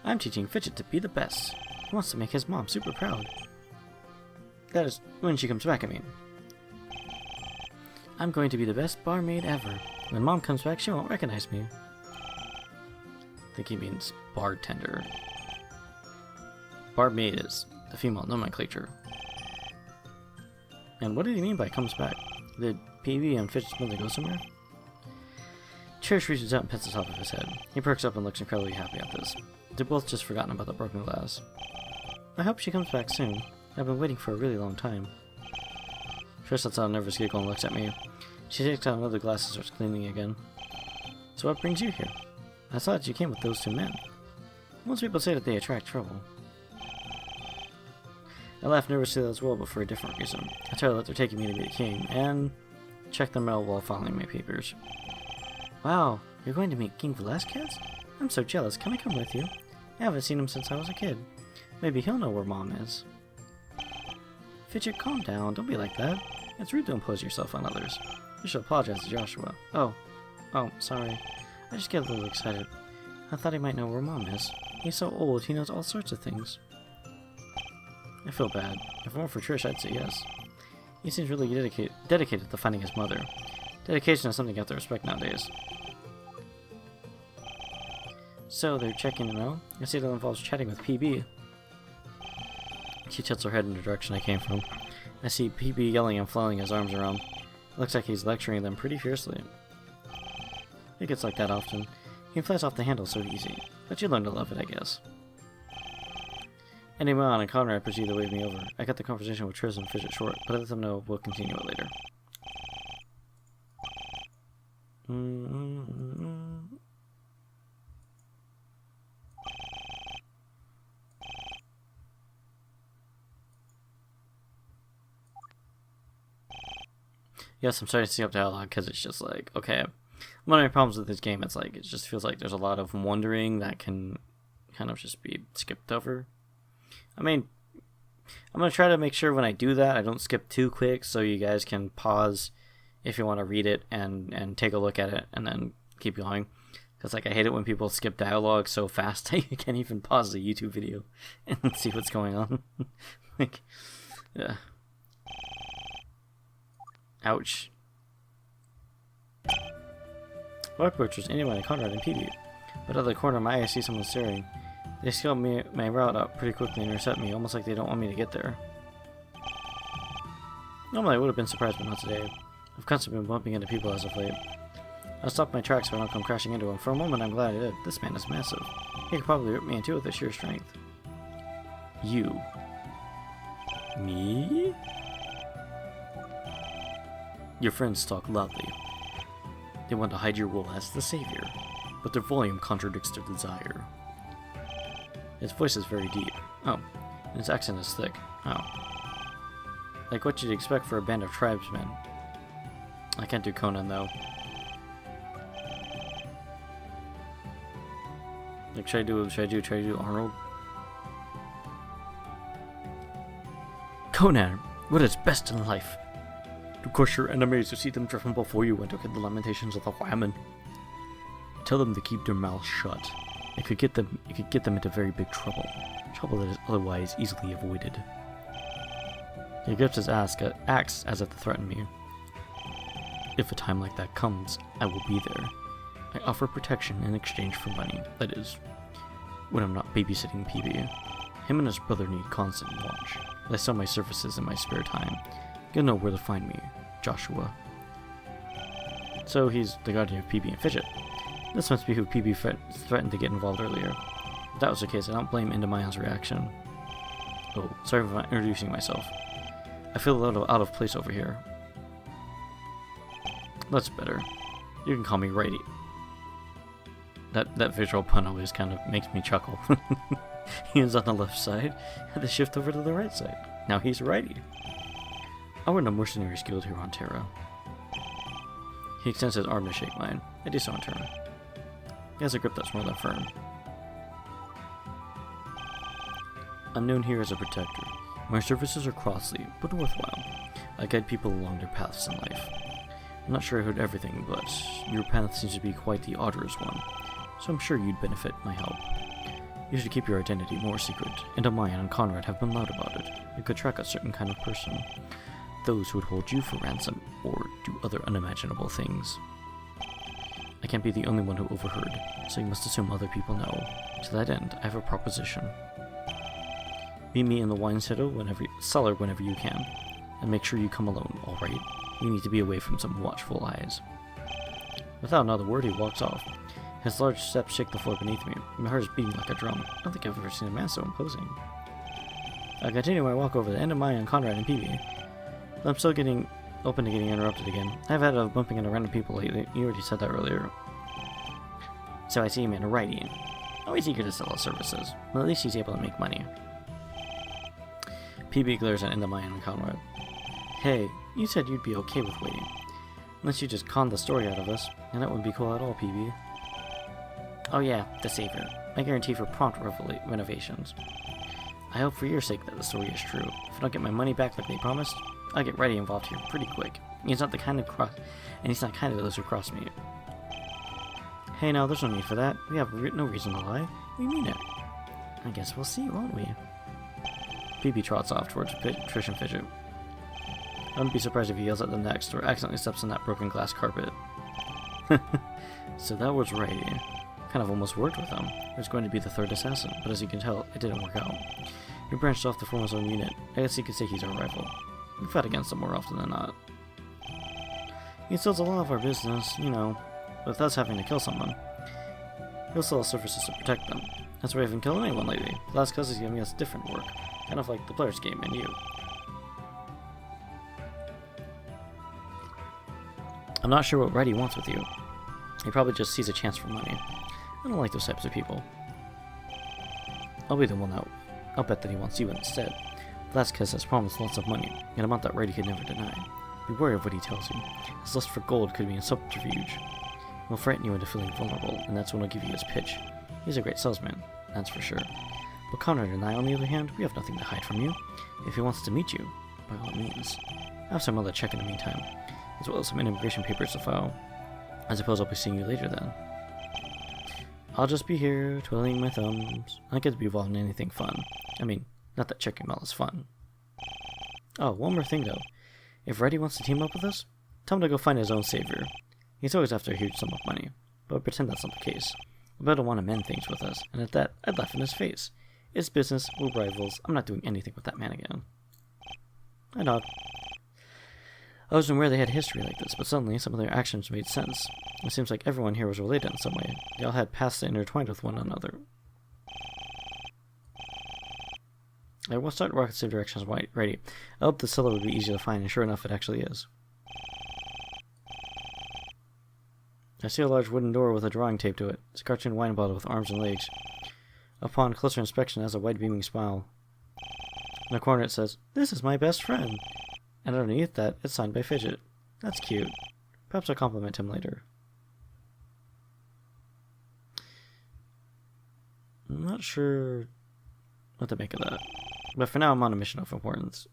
I'm teaching Fidget to be the best. He wants to make his mom super proud. That is, when she comes back, I mean. I'm going to be the best barmaid ever. When Mom comes back, she won't recognize me. I think he means bartender. Barmaid is the female nomenclature. And what did he mean by comes back? Did PB and Fidget Spinner go somewhere? Trish reaches out and pets the top of his head. He perks up and looks incredibly happy at this. They've both just forgotten about the broken glass. I hope she comes back soon. I've been waiting for a really long time. Trish lets out a nervous giggle and looks at me. She takes out another glass and starts cleaning again. So what brings you here? I thought you came with those two men. Most people say that they attract trouble. I laugh nervously as well, but for a different reason. I tell her that they're taking me to be the king, and check the mail while filing my papers. Wow, you're going to meet King Velasquez? I'm so jealous, can I come with you? I haven't seen him since I was a kid. Maybe he'll know where Mom is. Fidget, calm down. Don't be like that. It's rude to impose yourself on others. You should apologize to Joshua. Oh, sorry. I just get a little excited. I thought he might know where Mom is. He's so old, he knows all sorts of things. I feel bad. If it weren't for Trish, I'd say yes. He seems really dedicated to finding his mother. Dedication is something you have to respect nowadays. So, they're checking to know? I see that involves chatting with PB. She tilts her head in the direction I came from. I see PB yelling and flailing his arms around. Looks like he's lecturing them pretty fiercely. It gets like that often. He flies off the handle so easy, but you learn to love it, I guess. Endymion and Konrad proceed to wave me over. I cut the conversation with Trish and Fidget short, but I let them know we'll continue it later. Yes, I'm starting to see up dialogue because it's just like, okay, one of my problems with this game, it's like, it just feels like there's a lot of wondering that can kind of just be skipped over. I mean, I'm going to try to make sure when I do that, I don't skip too quick so you guys can pause if you want to read it and take a look at it and then keep going. Because, like, I hate it when people skip dialogue so fast that you can't even pause the YouTube video and see what's going on. Like, yeah. Ouch. Well, approaches Endymion and Konrad and PB. But out of the corner of my eye, I see someone staring. They scaled my route up pretty quickly and intercept me, almost like they don't want me to get there. Normally I would have been surprised, but not today. I've constantly been bumping into people as of late. I stopped my tracks so I don't come crashing into him. For a moment I'm glad I did. This man is massive. He could probably rip me in two with his sheer strength. You. Me? Your friends talk loudly. They want to hide your role as the savior, but their volume contradicts their desire. His voice is very deep. Oh, and his accent is thick. Oh. Like what you'd expect for a band of tribesmen. I can't do Conan, though. Like, should I do Arnold? Conan, what is best in life? To crush your enemies, to see them driven before you, and to hear the lamentations of the women. Tell them to keep their mouths shut. It could get them into very big trouble. Trouble that is otherwise easily avoided. He grips his axe as if to threaten me. If a time like that comes, I will be there. I offer protection in exchange for money, that is, when I'm not babysitting PB. Him and his brother need constant watch. I sell my services in my spare time. You'll know where to find me, Joshua. So he's the guardian of PB and Fidget. This must be who PB threatened to get involved earlier. If that was the case, I don't blame Endymion's reaction. Oh, sorry for not introducing myself. I feel a little out of place over here. That's better. You can call me Righty. That visual pun always kind of makes me chuckle. He was on the left side, had to shift over to the right side. Now he's Righty. I run a mercenaries guild here on Terra. He extends his arm to shake mine. I do so in turn. He has a grip that's more than firm. I'm known here as a protector. My services are costly, but worthwhile. I guide people along their paths in life. I'm not sure I heard everything, but your path seems to be quite the arduous one, so I'm sure you'd benefit my help. You should keep your identity more secret, and Endymion and Konrad have been loud about it. You could track a certain kind of person. Those who would hold you for ransom, or do other unimaginable things. I can't be the only one who overheard, so you must assume other people know. To that end, I have a proposition. Meet me in the wine cellar whenever you can, and make sure you come alone, alright? You need to be away from some watchful eyes. Without another word, he walks off. His large steps shake the floor beneath me. My heart is beating like a drum. I don't think I've ever seen a man so imposing. I continue my walk over to Endymion and Konrad and PB. I'm still open to getting interrupted again. I've had a bumping into random people lately. You already said that earlier. So I see him in a Righty. Always eager to sell his services. Well, at least he's able to make money. PB glares at Endymion and Konrad. Hey, you said you'd be okay with waiting. Unless you just conned the story out of us, and that wouldn't be cool at all, PB. Oh yeah, the savior. I guarantee for prompt renovations. I hope for your sake that the story is true. If I don't get my money back like they promised, I'll get Reddy involved here pretty quick. He's not kind of those who cross me. Hey, now there's no need for that. We have no reason to lie. We mean it. I guess we'll see, won't we? Phoebe trots off towards Trish and Fidget. I wouldn't be surprised if he yells at them next or accidentally steps on that broken glass carpet. So that was Reddy. Kind of almost worked with him. He was going to be the third assassin, but as you can tell, it didn't work out. He branched off to form his own unit. I guess you could say he's our rival. We fight against him more often than not. He steals a lot of our business, you know, with us having to kill someone. He'll sell us services to protect them. That's why we haven't killed anyone lately. The last cause is giving us different work, kind of like the player's game and you. I'm not sure what Reddy wants with you. He probably just sees a chance for money. I don't like those types of people. I'll be the one out. I'll bet that he wants you instead. Velasquez has promised lots of money, an amount that Reddy could never deny. Be wary of what he tells you. His lust for gold could be a subterfuge. He'll frighten you into feeling vulnerable, and that's when he'll give you his pitch. He's a great salesman, that's for sure. But Konrad and I, on the other hand, we have nothing to hide from you. If he wants to meet you, by all means. I have some other check in the meantime, as well as some immigration papers to file. I suppose I'll be seeing you later then. I'll just be here, twiddling my thumbs. I don't get to be involved in anything fun. I mean, not that checking mail is fun. Oh, one more thing though. If Reddy wants to team up with us, tell him to go find his own savior. He's always after a huge sum of money, but I pretend that's not the case. I bet he'll want to mend things with us, and at that, I'd laugh in his face. It's business, we're rivals, I'm not doing anything with that man again. I nod. I wasn't aware they had history like this, but suddenly some of their actions made sense. It seems like everyone here was related in some way. They all had pasts that intertwined with one another. I will start rocket save directions ready. I hope the cellar would be easy to find, and sure enough, it actually is. I see a large wooden door with a drawing taped to it. It's a cartoon wine bottle with arms and legs. Upon closer inspection, it has a wide beaming smile. In the corner it says, "This is my best friend." And underneath that, it's signed by Fidget. That's cute. Perhaps I'll compliment him later. I'm not sure what to make of that. But for now, I'm on a mission of importance.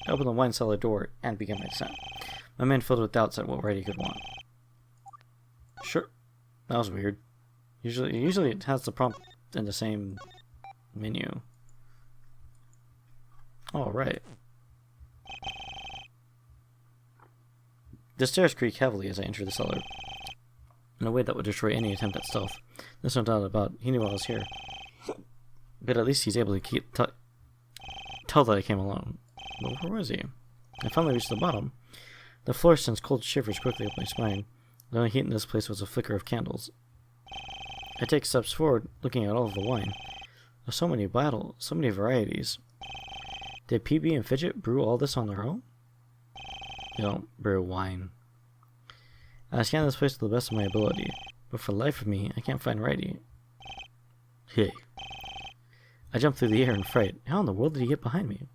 I open the wine cellar door and begin my descent. My mind filled with doubts at what Reddy could want. Sure. That was weird. Usually it has the prompt in the same menu. Alright. The stairs creak heavily as I enter the cellar, in a way that would destroy any attempt at stealth. There's no doubt about he knew I was here. But at least he's able to tell that I came alone. But where was he? I finally reached the bottom. The floor sends cold shivers quickly up my spine. The only heat in this place was a flicker of candles. I take steps forward, looking at all of the wine. There's so many bottles, so many varieties. Did PB and Fidget brew all this on their own? They don't brew wine. I scan this place to the best of my ability, but for the life of me, I can't find Reddy. Hey. I jump through the air in fright. How in the world did he get behind me?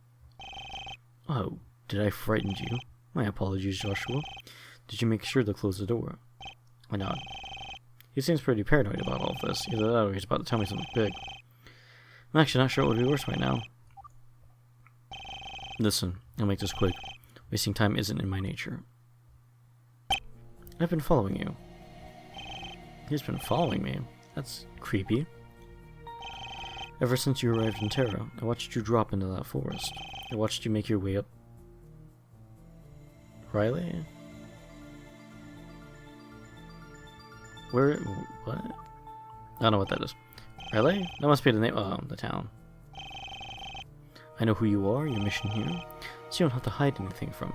Oh, did I frighten you? My apologies, Joshua. Did you make sure to close the door? I nod. He seems pretty paranoid about all of this. Either that or he's about to tell me something big. I'm actually not sure what would be worse right now. Listen, I'll make this quick. Wasting time isn't in my nature. I've been following you. He's been following me? That's creepy. Ever since you arrived in Terra, I watched you drop into that forest. I watched you make your way up. Riley? Where? What? I don't know what that is. Riley? That must be the name. Oh, the town. I know who you are, your mission here, so you don't have to hide anything from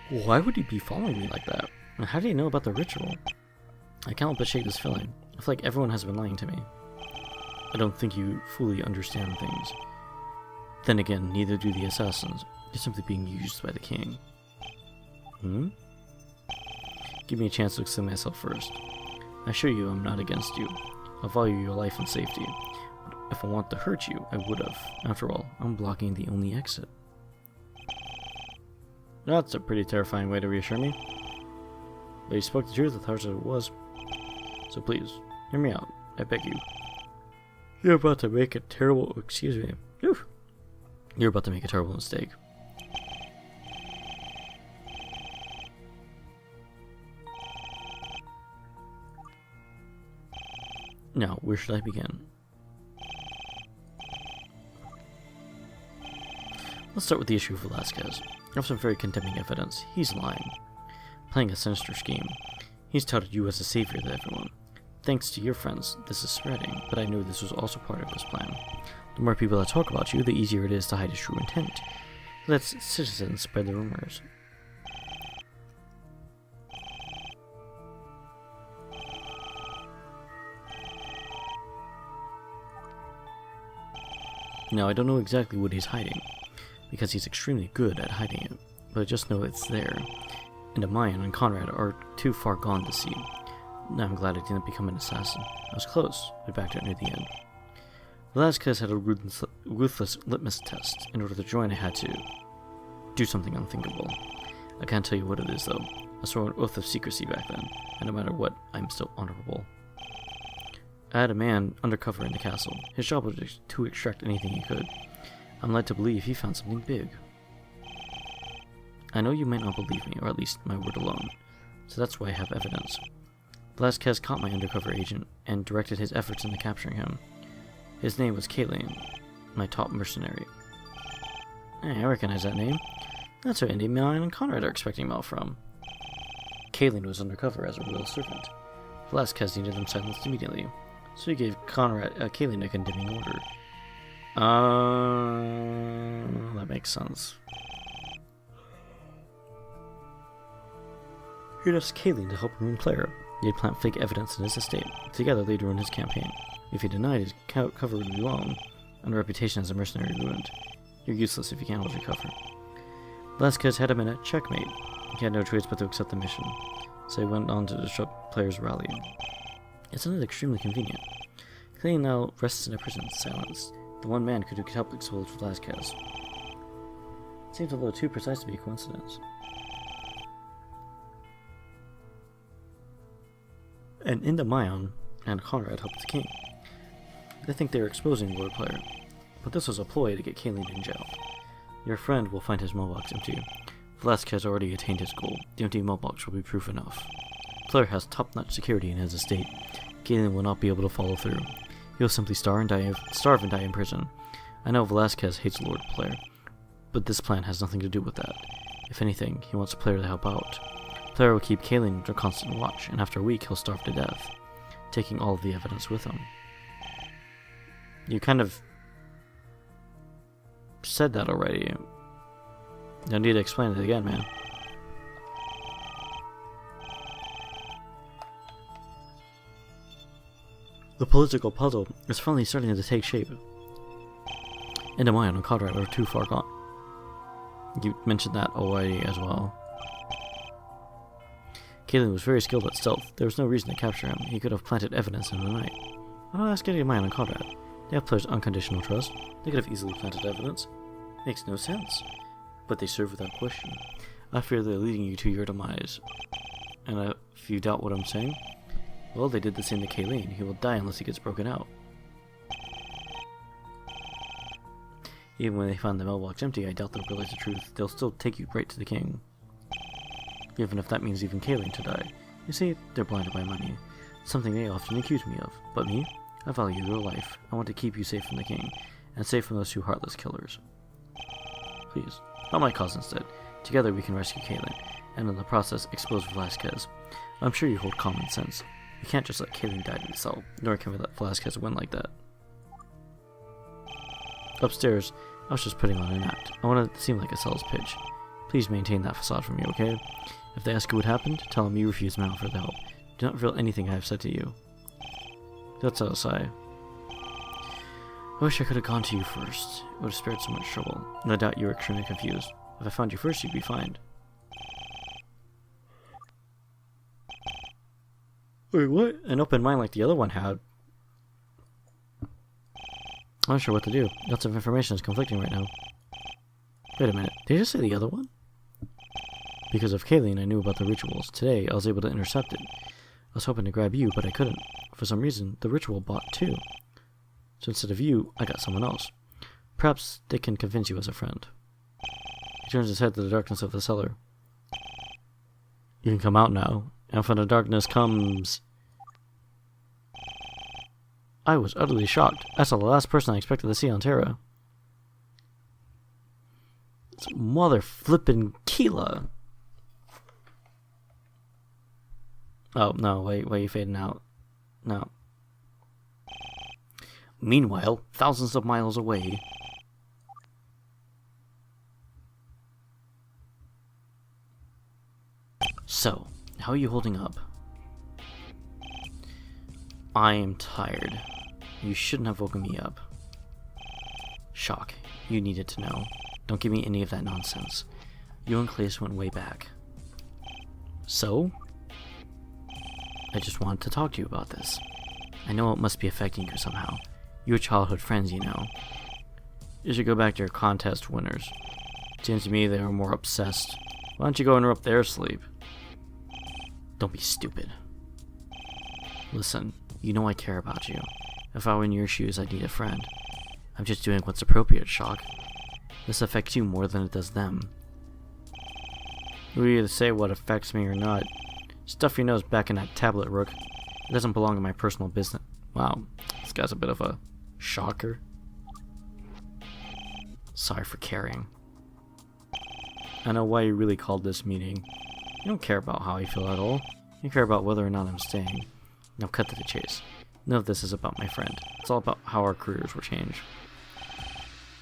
me. Why would he be following me like that? And how did he know about the ritual? I can't help but shake this feeling. I feel like everyone has been lying to me. I don't think you fully understand things. Then again, neither do the assassins. They're simply being used by the king. Give me a chance to explain myself first. I assure you I'm not against you. I value your life and safety. But if I want to hurt you, I would have. After all, I'm blocking the only exit. That's a pretty terrifying way to reassure me. But you spoke the truth as hard as it was. So please, hear me out. I beg you. You're about to make a terrible... Excuse me. Oof. You're about to make a terrible mistake. Now, where should I begin? Let's start with the issue of Velasquez. I have some very condemning evidence. He's lying. Playing a sinister scheme. He's touted you as a savior to everyone. Thanks to your friends, this is spreading, but I know this was also part of his plan. The more people that talk about you, the easier it is to hide his true intent. Let citizens spread the rumors. Now, I don't know exactly what he's hiding, because he's extremely good at hiding it, but I just know it's there. Endymion and Konrad are too far gone to see. Now I'm glad I didn't become an assassin. I was close, but backed out near the end. Velasquez had a ruthless litmus test. In order to join, I had to do something unthinkable. I can't tell you what it is, though. I swore an oath of secrecy back then, and no matter what, I'm still honorable. I had a man undercover in the castle. His job was to extract anything he could. I'm led to believe he found something big. I know you might not believe me, or at least my word alone, so that's why I have evidence. Velasquez caught my undercover agent, and directed his efforts into capturing him. His name was Kaelin, my top mercenary. Hey, I recognize that name. That's where Endymion and Konrad are expecting mail from. Kaelin was undercover as a royal servant. Velasquez needed them silenced immediately, so he gave Kaelin a condemning order. That makes sense. He asked Kaelin to help ruin Player. They'd plant fake evidence in his estate. Together they'd ruin his campaign. If he denied, his cover would be long, and a reputation as a mercenary ruined. You're useless if you can't hold your cover. Velasquez had him in a checkmate. He had no choice but to accept the mission, so he went on to disrupt Player's rally. It sounded extremely convenient. Kaelin now rests in a prison, silenced. The one man who could help expose Velasquez. It seems a little too precise to be a coincidence. And Endymion and Konrad helped the king. They think they're exposing Lord Player, but this was a ploy to get Kaelin in jail. Your friend will find his mailbox empty. Velasquez already attained his goal. The empty mailbox will be proof enough. Player has top-notch security in his estate. Kaelin will not be able to follow through. He'll simply starve and die in prison. I know Velasquez hates Lord Player, but this plan has nothing to do with that. If anything, he wants Player to help out. Player will keep Kaelin under constant watch, and after a week he'll starve to death, taking all of the evidence with him. You kind of said that already. No need to explain it again, man. The political puzzle is finally starting to take shape. Endymion and Konrad are too far gone. You mentioned that already as well. Kaelin was very skilled at stealth. There was no reason to capture him. He could have planted evidence in the night. Why not ask Endymion and Konrad? They have Player's unconditional trust. They could have easily planted evidence. Makes no sense. But they serve without question. I fear they're leading you to your demise. And if you doubt what I'm saying, well, they did the same to Kaelin. He will die unless he gets broken out. Even when they find the mailbox empty, I doubt they'll realize the truth. They'll still take you right to the king. Even if that means even Kaelin to die. You see, they're blinded by money. Something they often accuse me of. But me? I value your life. I want to keep you safe from the king, and safe from those two heartless killers. Please, help my cause instead. Together we can rescue Kaelin, and in the process expose Velasquez. I'm sure you hold common sense. We can't just let Kaelin die in the cell, nor can we let Velasquez win like that. Upstairs, I was just putting on an act. I want it to seem like a sales pitch. Please maintain that facade for me, okay? If they ask you what happened, tell them you refused my offer to help. Do not reveal anything I have said to you. That's a sigh. I wish I could have gone to you first. It would have spared so much trouble. No doubt you were extremely confused. If I found you first, you'd be fine. Wait, what? An open mind like the other one had. I'm not sure what to do. Lots of information is conflicting right now. Wait a minute. Did you just say the other one? Because of Kaelin, I knew about the rituals. Today, I was able to intercept it. A was hoping to grab you, but I couldn't. For some reason, the ritual bought too. So instead of you, I got someone else. Perhaps they can convince you as a friend. He turns his head to the darkness of the cellar. You can come out now, and from the darkness comes... I was utterly shocked. I saw the last person I expected to see on Terra. It's mother flippin' Keela. Oh, no, wait, why are you fading out? No. Meanwhile, thousands of miles away... So, how are you holding up? I am tired. You shouldn't have woken me up. Shock. You needed to know. Don't give me any of that nonsense. You and Klace went way back. So? I just wanted to talk to you about this. I know it must be affecting you somehow. You were childhood friends, you know. You should go back to your contest winners. It seems to me they are more obsessed. Why don't you go interrupt their sleep? Don't be stupid. Listen, you know I care about you. If I were in your shoes, I'd need a friend. I'm just doing what's appropriate, Shock. This affects you more than it does them. You either say what affects me or not. Stuff your nose back in that tablet, Rook. It doesn't belong in my personal business. Wow, this guy's a bit of a shocker. Sorry for caring. I know why you really called this meeting. You don't care about how I feel at all. You care about whether or not I'm staying. Now cut to the chase. None of this is about my friend. It's all about how our careers will change.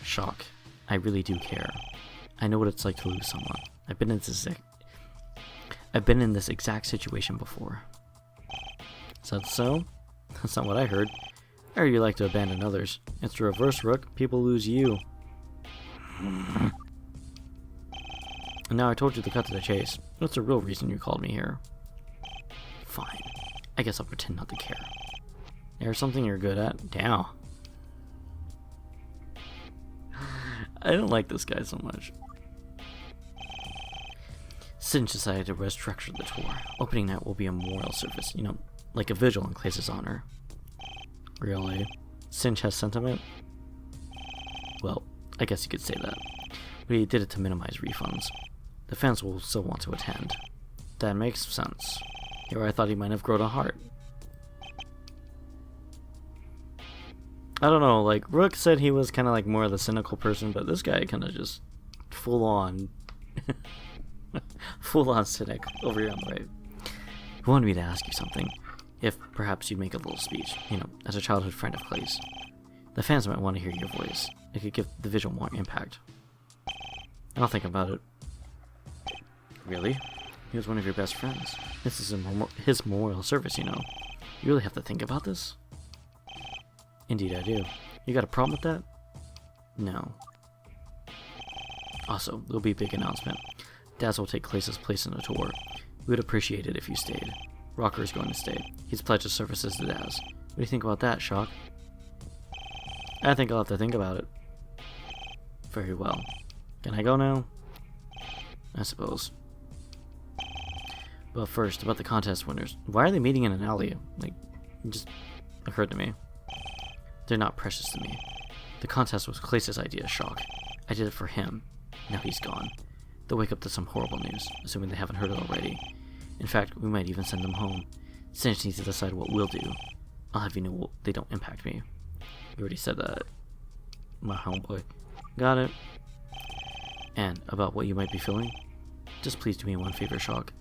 Shock. I really do care. I know what it's like to lose someone. I've been in this exact situation before. Is that so? That's not what I heard. I heard you like to abandon others. It's the reverse, Rook. People lose you. And now I told you to cut to the chase. What's the real reason you called me here? Fine. I guess I'll pretend not to care. There's something you're good at? Damn. I don't like this guy so much. Singe decided to restructure the tour. Opening night will be a memorial service, you know, like a vigil in Klace's honor. Really? Singe has sentiment? Well, I guess you could say that. But he did it to minimize refunds. The fans will still want to attend. That makes sense. Here I thought he might have grown a heart. I don't know, like, Rook said he was kind of like more of the cynical person, but this guy kind of just full on cynic over here on the right. He wanted me to ask you something. If perhaps you'd make a little speech, you know, as a childhood friend of Klace. The fans might want to hear your voice. It could give the visual more impact. I'll think about it. Really? He was one of your best friends. This is his memorial service, you know. You really have to think about this? Indeed I do. You got a problem with that? No. Also, there'll be a big announcement. Daz will take Klace's place in the tour. We would appreciate it if you stayed. Rocker is going to stay. He's pledged his services to Daz. What do you think about that, Shock? I think I'll have to think about it. Very well. Can I go now? I suppose. But first, about the contest winners. Why are they meeting in an alley? Like, it just occurred to me. They're not precious to me. The contest was Klace's idea, Shock. I did it for him. Now he's gone. They'll wake up to some horrible news, assuming they haven't heard it already. In fact, we might even send them home. Singe needs to decide what we'll do. I'll have you know they don't impact me. You already said that, my homeboy. Got it. And about what you might be feeling, just please do me one favor, Shock.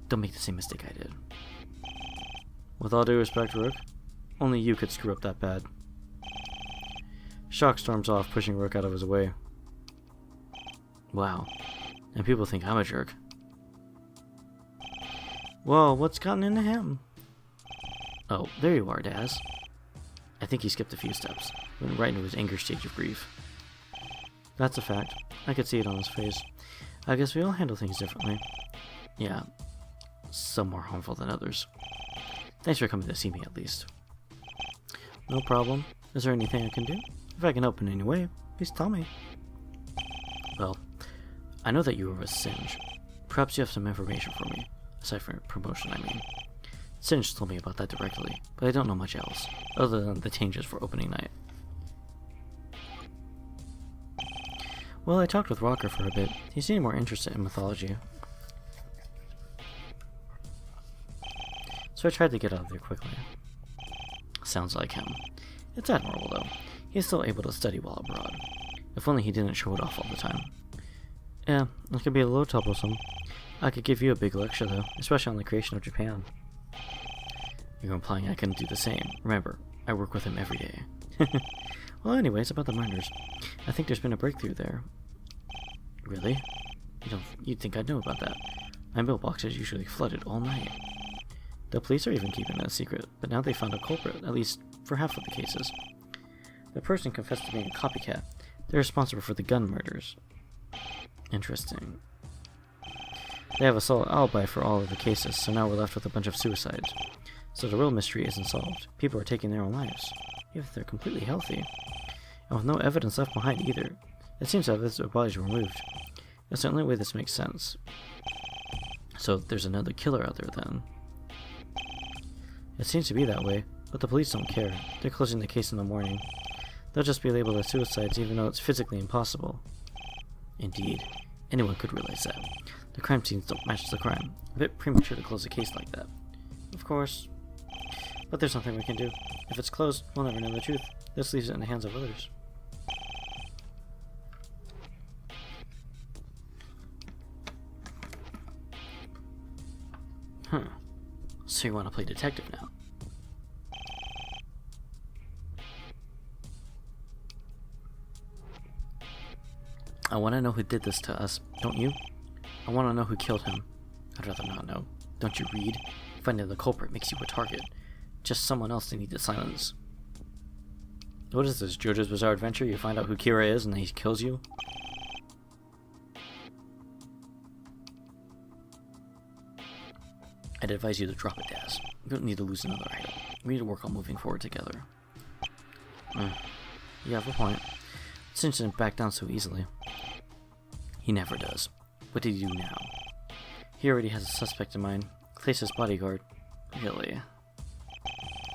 Don't make the same mistake I did. With all due respect, Rook, only you could screw up that bad. Shock storms off, pushing Rook out of his way. Wow. And people think I'm a jerk. Whoa, what's gotten into him? Oh, there you are, Daz. I think he skipped a few steps. Went right into his anger stage of grief. That's a fact. I could see it on his face. I guess we all handle things differently. Yeah. Some more harmful than others. Thanks for coming to see me, at least. No problem. Is there anything I can do? If I can help in any way, please tell me. Well, I know that you were with Singe. Perhaps you have some information for me. Aside from promotion, I mean. Singe told me about that directly, but I don't know much else, other than the changes for opening night. Well, I talked with Rocker for a bit. He seemed more interested in mythology. So I tried to get out of there quickly. Sounds like him. It's admirable, though. He's still able to study while abroad. If only he didn't show it off all the time. Yeah, it could be a little troublesome. I could give you a big lecture, though, especially on the creation of Japan. You're implying I couldn't do the same. Remember, I work with him every day. Well, anyways, about the murders. I think there's been a breakthrough there. Really? You'd think I'd know about that. My mailbox is usually flooded all night. The police are even keeping it a secret, but now they found a culprit, at least for half of the cases. The person confessed to being a copycat. They're responsible for the gun murders. Interesting. They have a solid alibi for all of the cases, so now we're left with a bunch of suicides. So the real mystery isn't solved. People are taking their own lives, even if they're completely healthy. And with no evidence left behind either. It seems as if their bodies were removed. That's the only way this makes sense. So there's another killer out there then. It seems to be that way, but the police don't care. They're closing the case in the morning. They'll just be labeled as suicides even though it's physically impossible. Indeed. Anyone could realize that. The crime scenes don't match the crime. A bit premature to close a case like that. Of course. But there's nothing we can do. If it's closed, we'll never know the truth. This leaves it in the hands of others. Huh. So you want to play detective now? I want to know who did this to us, don't you? I want to know who killed him. I'd rather not know. Don't you read? Finding the culprit makes you a target. Just someone else they need to silence. What is this, JoJo's Bizarre Adventure? You find out who Kira is and then he kills you? I'd advise you to drop it, Daz. You don't need to lose another item. We need to work on moving forward together. You have a point. Singe didn't back down so easily. He never does. What did he do now? He already has a suspect in mind. Klace's bodyguard. Really?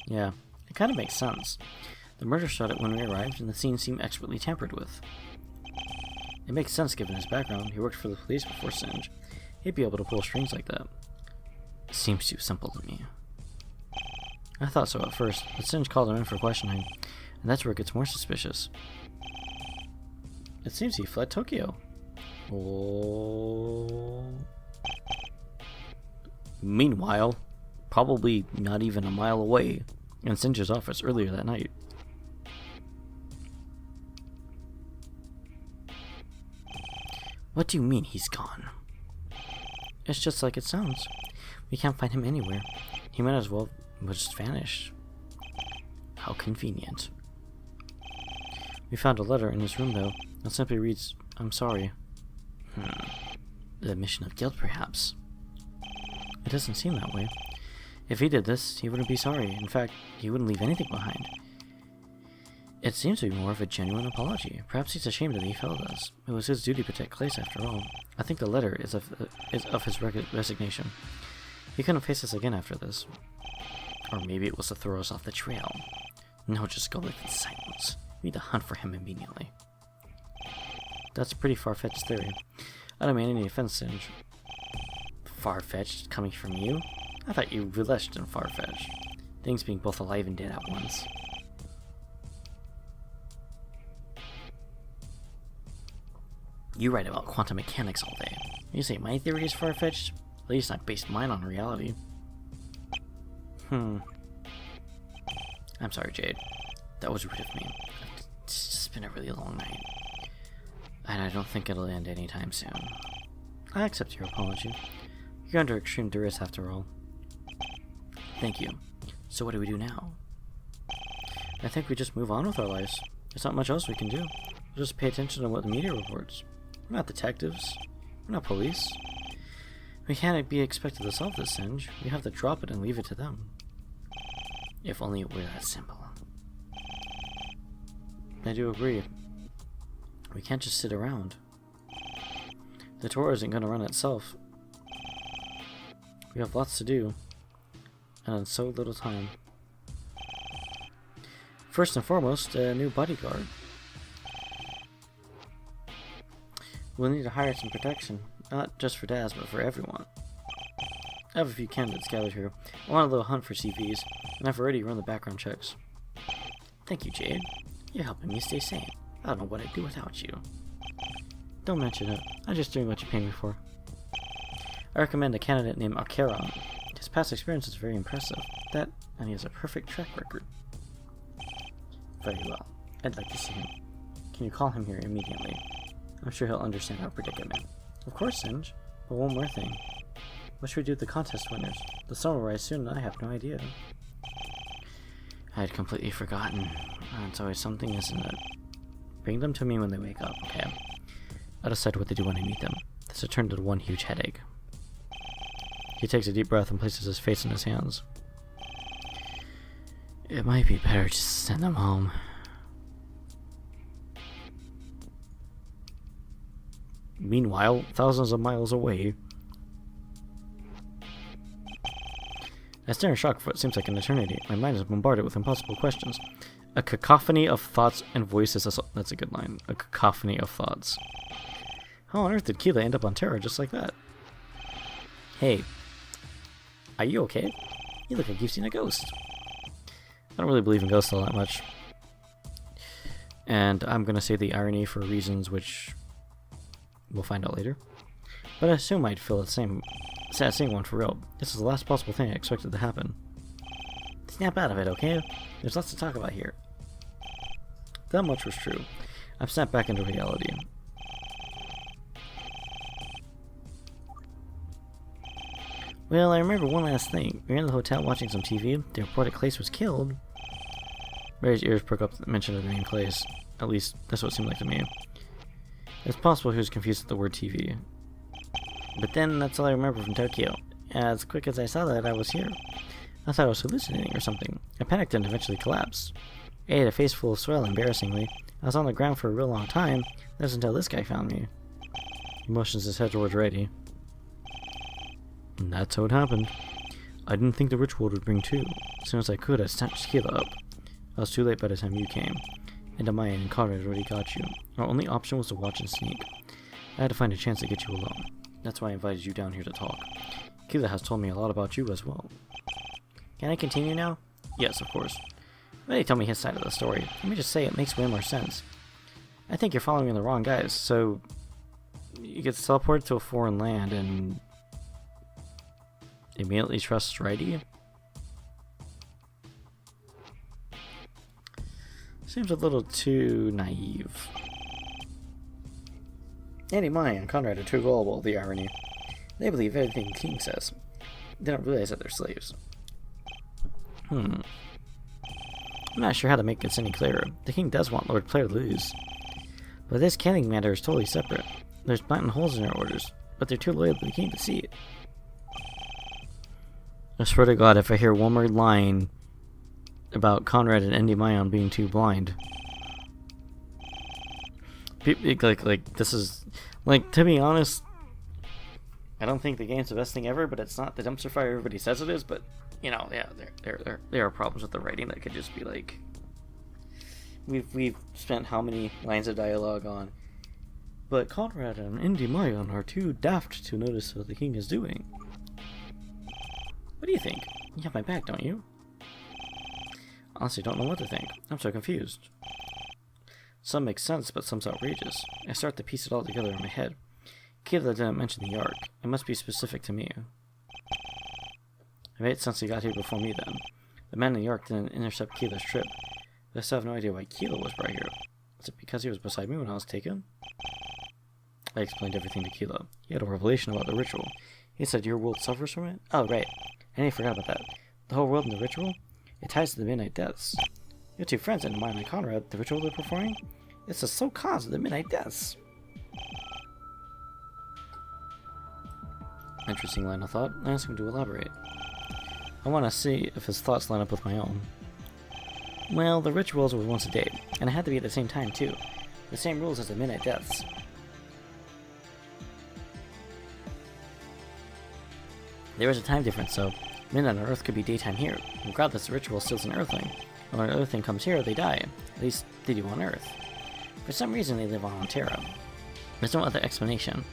Yeah, it kind of makes sense. The murder started when we arrived and the scene seemed expertly tampered with. It makes sense given his background. He worked for the police before Singe. He'd be able to pull strings like that. It seems too simple to me. I thought so at first, but Singe called him in for questioning, and that's where it gets more suspicious. It seems he fled Tokyo. Oh. Meanwhile, probably not even a mile away, in Singe's office earlier that night. What do you mean he's gone? It's just like it sounds. We can't find him anywhere. He might as well have just vanished. How convenient. We found a letter in his room, though. It simply reads, "I'm sorry." The admission of guilt, perhaps. It doesn't seem that way. If he did this, he wouldn't be sorry. In fact, he wouldn't leave anything behind. It seems to be more of a genuine apology. Perhaps he's ashamed that he failed us. It was his duty to protect Klace after all. I think the letter is of his resignation. He couldn't face us again after this. Or maybe it was to throw us off the trail. No, just go live in silence. We need to hunt for him immediately. That's a pretty far-fetched theory. I don't mean any offense, Singe. Far-fetched coming from you? I thought you relished in far-fetched. Things being both alive and dead at once. You write about quantum mechanics all day. You say my theory is far-fetched? At least I based mine on reality. I'm sorry, Jade. That was rude of me. It's just been a really long night. And I don't think it'll end anytime soon. I accept your apology. You're under extreme duress after all. Thank you. So what do we do now? I think we just move on with our lives. There's not much else we can do. We'll just pay attention to what the media reports. We're not detectives. We're not police. We can't be expected to solve this, Singe. We have to drop it and leave it to them. If only it were that simple. I do agree. We can't just sit around. The tour isn't going to run itself. We have lots to do. And in so little time. First and foremost, a new bodyguard. We'll need to hire some protection, not just for Daz, but for everyone. I have a few candidates gathered here. I want a little hunt for CVs, and I've already run the background checks. Thank you, Jade. You're helping me stay sane. I don't know what I'd do without you. Don't mention it. I'm just doing what you pay me for. I recommend a candidate named Akeron. His past experience is very impressive. That, and he has a perfect track record. Very well. I'd like to see him. Can you call him here immediately? I'm sure he'll understand our predicament. Of course, Singe. But one more thing. What should we do with the contest winners? The sun will rise soon and I have no idea. I had completely forgotten. It's always something, isn't it? Bring them to me when they wake up, okay? I'll decide what to do when I meet them. This will turn into one huge headache. He takes a deep breath and places his face in his hands. It might be better just to send them home. Meanwhile, thousands of miles away. I stare in shock for what seems like an eternity. My mind is bombarded with impossible questions. A cacophony of thoughts and voices. That's a good line. A cacophony of thoughts. How on earth did Keela end up on Terra just like that? Hey. Are you okay? You look like you've seen a ghost. I don't really believe in ghosts all that much. And I'm gonna say the irony for reasons which we'll find out later. But I assume I'd feel the same sad seeing one for real. This is the last possible thing I expected to happen. Snap out of it, okay? There's lots to talk about here. That much was true. I'm snapped back into reality. Well, I remember one last thing. We were in the hotel watching some TV. They reported Klace was killed. Mary's ears perk up at the mention of the name Klace. At least, that's what it seemed like to me. It's possible he was confused with the word TV. But then, that's all I remember from Tokyo. As quick as I saw that, I was here. I thought I was hallucinating or something. I panicked and eventually collapsed. I had a face full of swell, embarrassingly. I was on the ground for a real long time. That was until this guy found me. He motions his head towards Reddy. And that's how it happened. I didn't think the ritual would bring two. As soon as I could, I snatched Keela up. I was too late by the time you came. Endymion and Konrad already got you. Our only option was to watch and sneak. I had to find a chance to get you alone. That's why I invited you down here to talk. Keela has told me a lot about you as well. Can I continue now? Yes, of course. Reddy told me his side of the story. Let me just say it makes way more sense. I think you're following the wrong guys, so you get teleported to a foreign land and immediately trust Reddy? Seems a little too naive. Endymion and Konrad are too gullible, the irony. They believe everything the king says. They don't realize that they're slaves. I'm not sure how to make this any clearer. The king does want Lord Claire to lose. But this canning matter is totally separate. There's planting holes in our orders, but they're too loyal to the king to see it. I swear to God, if I hear one more line about Konrad and Endymion being too blind. Like, this is... Like, to be honest, I don't think the game's the best thing ever, but it's not the dumpster fire everybody says it is, but, you know, yeah, there are problems with the writing that could just be like... We've spent how many lines of dialogue on, but Konrad and Endymion are too daft to notice what the king is doing. What do you think? You have my back, don't you? Honestly, don't know what to think. I'm so confused. Some make sense, but some's outrageous. I start to piece it all together in my head. Keela didn't mention the Ark. It must be specific to me. I made sense he got here before me then. The man in the Ark didn't intercept Keela's trip. I still have no idea why Keela was brought here. Is it because he was beside me when I was taken? I explained everything to Keela. He had a revelation about the ritual. He said your world suffers from it? Oh, right. I nearly forgot about that. The whole world in the ritual? It ties to the Midnight Deaths. Your two friends, Endymion and Konrad, the ritual they're performing? It's the sole cause of the Midnight Deaths. Interesting line of thought. I asked him to elaborate. I want to see if his thoughts line up with my own. Well, the rituals were once a day, and it had to be at the same time, too. The same rules as the Midnight Deaths. There was a time difference, so Midnight on Earth could be daytime here. Regardless, the ritual steals an Earthling. When an Earthling comes here, they die. At least they do on Earth. For some reason, they live on Terra. There's no other explanation.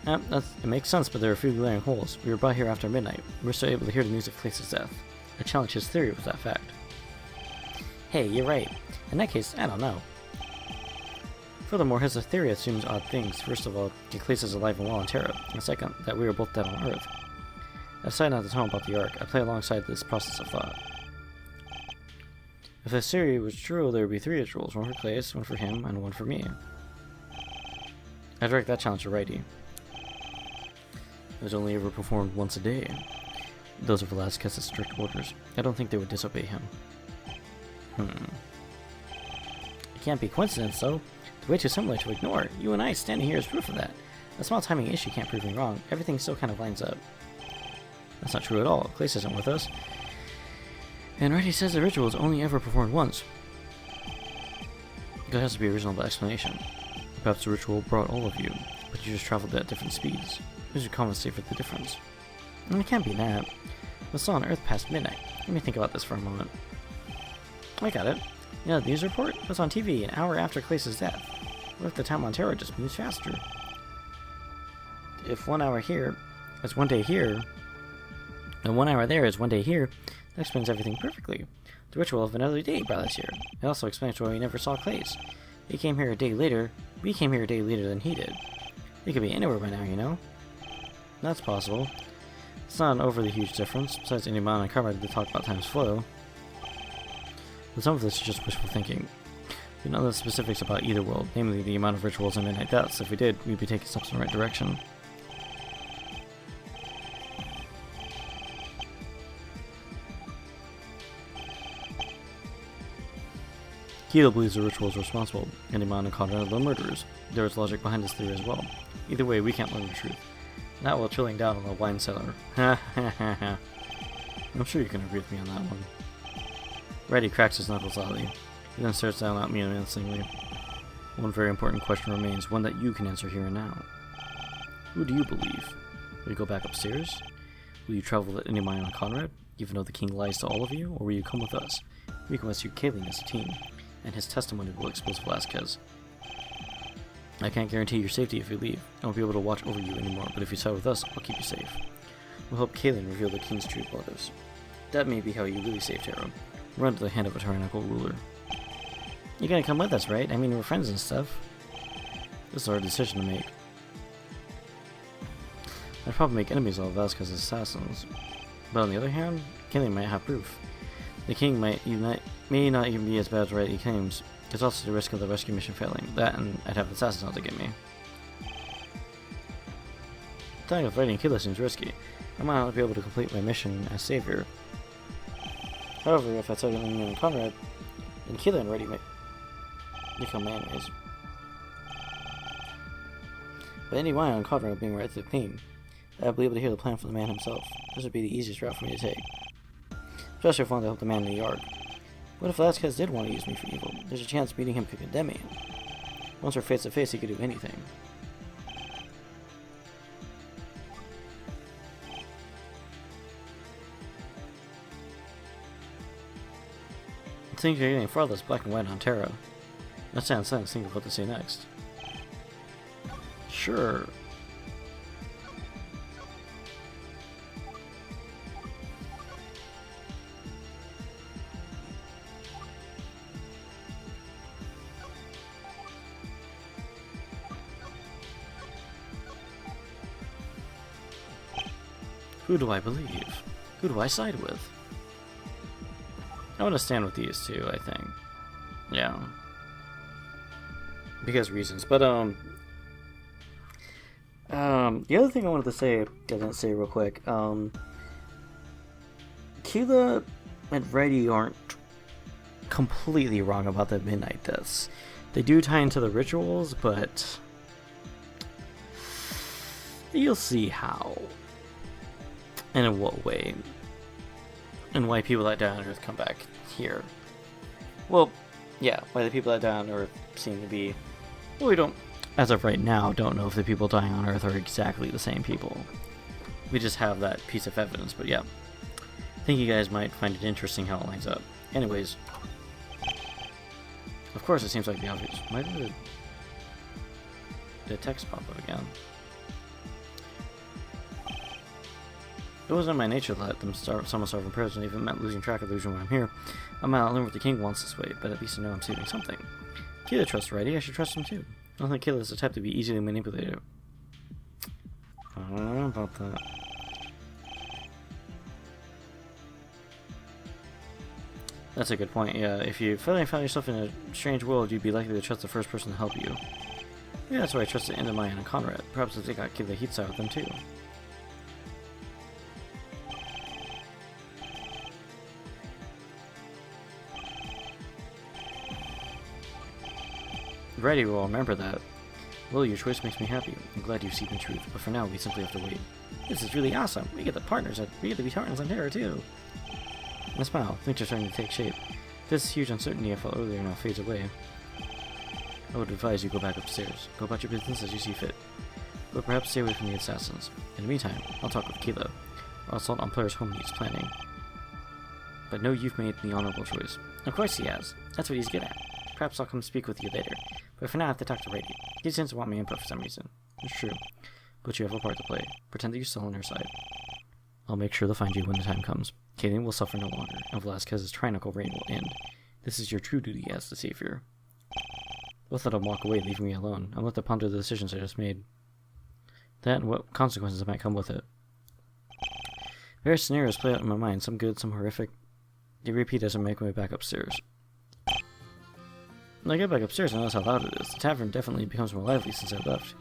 It makes sense, but there are a few glaring holes. We were brought here after midnight. We were still able to hear the news of Klace's death. I challenge his theory with that fact. Hey, you're right. In that case, I don't know. Furthermore, his theory assumes odd things. First of all, that Klace is alive and well on Terra, and second, that we are both dead on Earth. I decided not to tell him about the Ark. I play alongside this process of thought. If this theory was true, there would be 3 rituals, one for Klace, one for him, and one for me. I direct that challenge to Righty. It was only ever performed once a day. Those are Velasquez's strict orders. I don't think they would disobey him. It can't be coincidence, though. It's way too similar to ignore. You and I standing here is proof of that. A small timing issue can't prove me wrong. Everything still kind of lines up. That's not true at all. Klace isn't with us. And Righty says the ritual is only ever performed once. There has to be a reasonable explanation. Perhaps the ritual brought all of you, but you just traveled at different speeds. Who's your compensate for the difference? And it can't be that. We're still on Earth past midnight. Let me think about this for a moment. I got it. You know the news report? It was on TV an hour after Klace's death. What if the time on Terra just moves faster? If 1 hour here is 1 day here, and 1 hour there is 1 day here, that explains everything perfectly. The ritual of another day brought us here. It also explains why we never saw Klace. He came here a day later. We came here a day later than he did. He could be anywhere by now, you know? That's possible. It's not an overly huge difference. Besides any amount of Konrad to talk about time's flow. But some of this is just wishful thinking. We don't know the specifics about either world, namely the amount of rituals and midnight deaths. If we did, we'd be taking steps in the right direction. Kilo believes the ritual is responsible. Endymion and Konrad are the murderers. There is logic behind this theory as well. Either way, we can't learn the truth. Not while chilling down on the wine cellar. Ha ha ha ha. I'm sure you can agree with me on that one. Righty cracks his knuckles loudly. He then stares down at me menacingly. One very important question remains, one that you can answer here and now. Who do you believe? Will you go back upstairs? Will you travel with Endymion and Konrad, even though the king lies to all of you, or will you come with us? We can rescue Kaelin as a team, and his testimony will expose Velasquez. I can't guarantee your safety if you leave. I won't be able to watch over you anymore, but if you side with us, I'll keep you safe. We'll help Kaelin reveal the king's true motives. That may be how you really save Terra. Run to the hand of a tyrannical ruler. You're gonna come with us, right? I mean, we're friends and stuff. This is our decision to make. I'd probably make enemies of Velasquez's assassins. But on the other hand, Kaelin might have proof. The king may not even be as bad as Righty claims. There's also the risk of the rescue mission failing. That, and I'd have assassins out to get me. Dying of fighting Killa seems risky. I might not be able to complete my mission as savior. However, if I tell Endymion and Konrad, then Killa and Righty might become my enemies. But Endymion and Konrad being right to the theme, I'd be able to hear the plan from the man himself. This would be the easiest route for me to take. Especially if I wanted to help the man in the yard. What if Velasquez did want to use me for evil? There's a chance meeting him could condemn me. Once we're face to face, he could do anything. Things are getting far less black and white on Terra. That sounds sense. Think of what to say next. Sure. Who do I believe? Who do I side with? I want to stand with these two, I think. Yeah. Because reasons. But, the other thing I wanted to say, I didn't say real quick, Killa and Righty aren't completely wrong about the midnight deaths. They do tie into the rituals, but you'll see how. And in what way. And why people that die on Earth come back here. Well, yeah, why the people that die on Earth seem to be... Well, we don't as of right now, don't know if the people dying on Earth are exactly the same people. We just have that piece of evidence, but yeah. I think you guys might find it interesting how it lines up. Anyways, of course it seems like the obvious. Why did the text pop up again? It wasn't in my nature to let someone starve in prison, even meant losing track of the reason why I'm here. I might not learn what the king wants this way, but at least I know I'm saving something. Kayla trusts Reddy, I should trust him too. I don't think Kayla is the type to be easily manipulated. I don't know about that. That's a good point, yeah. If you finally found yourself in a strange world, you'd be likely to trust the first person to help you. Yeah, that's why I trusted Endymion and Konrad. Perhaps if they got Kayla heat side with them too. Reddy will remember that. Well, your choice makes me happy. I'm glad you've seen the truth, but for now we simply have to wait. This is really awesome. We get to be partners on Terra too. I smile. Things are starting to take shape. This huge uncertainty I felt earlier now fades away. I would advise you go back upstairs. Go about your business as you see fit. But perhaps stay away from the assassins. In the meantime, I'll talk with Kayla. I'll assault on players' home needs planning. But know you've made the honorable choice. Of course he has. That's what he's good at. Perhaps I'll come speak with you later. But for now I have to talk to Reddy. He seems to want my input for some reason. It's true. But you have a part to play. Pretend that you're still on her side. I'll make sure to find you when the time comes. Kaden will suffer no longer, and Velasquez's tyrannical reign will end. This is your true duty as the savior. Both let him walk away, leaving me alone. I'm left to ponder the decisions I just made. That and what consequences might come with it. Various scenarios play out in my mind, some good, some horrific. They repeat as I make my way back upstairs. When I get back upstairs, I notice how loud it is. The tavern definitely becomes more lively since I left.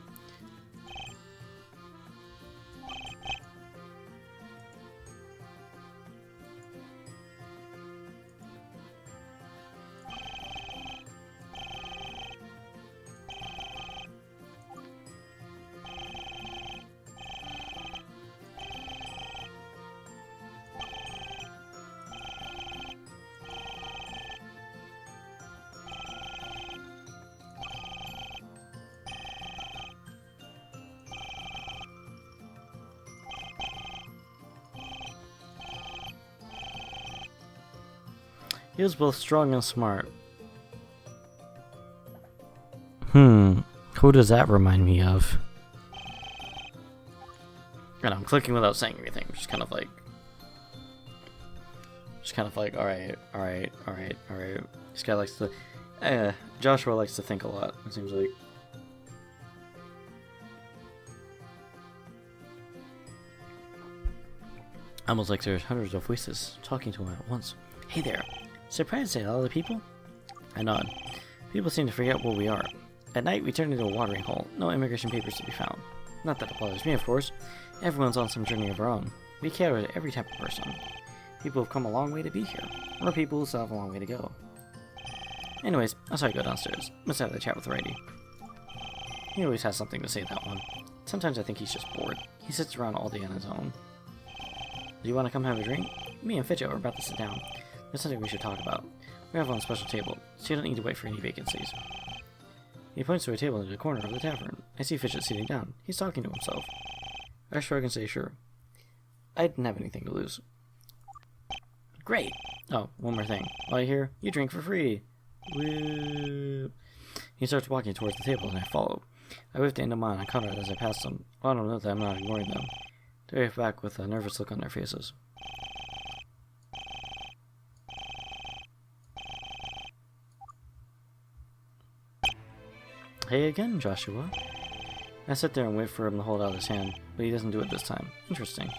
He was both strong and smart. Who does that remind me of? And I'm clicking without saying anything, just kind of like, alright. This guy likes to, Joshua likes to think a lot, it seems like. Almost like there's hundreds of voices talking to him at once. Hey there. Surprised at all the people? I nod. People seem to forget where we are. At night, we turn into a watering hole. No immigration papers to be found. Not that it bothers me, of course. Everyone's on some journey of their own. We care about every type of person. People have come a long way to be here. Or people who still have a long way to go. Anyways, I saw you go downstairs. Must have a chat with Reddy. He always has something to say, that one. Sometimes I think he's just bored. He sits around all day on his own. Do you want to come have a drink? Me and Fidget are about to sit down. There's something we should talk about. We have on a special table, so you don't need to wait for any vacancies. He points to a table in the corner of the tavern. I see Fidget sitting down. He's talking to himself. I shrug and say sure. I didn't have anything to lose. Great! Oh, one more thing. While you're here, you drink for free. Woo! He starts walking towards the table and I follow. I wave to Endymion and Konrad as I pass them. I don't know that I'm not ignoring them. They wave back with a nervous look on their faces. Hey again, Joshua. I sit there and wait for him to hold out his hand, but he doesn't do it this time. Interesting.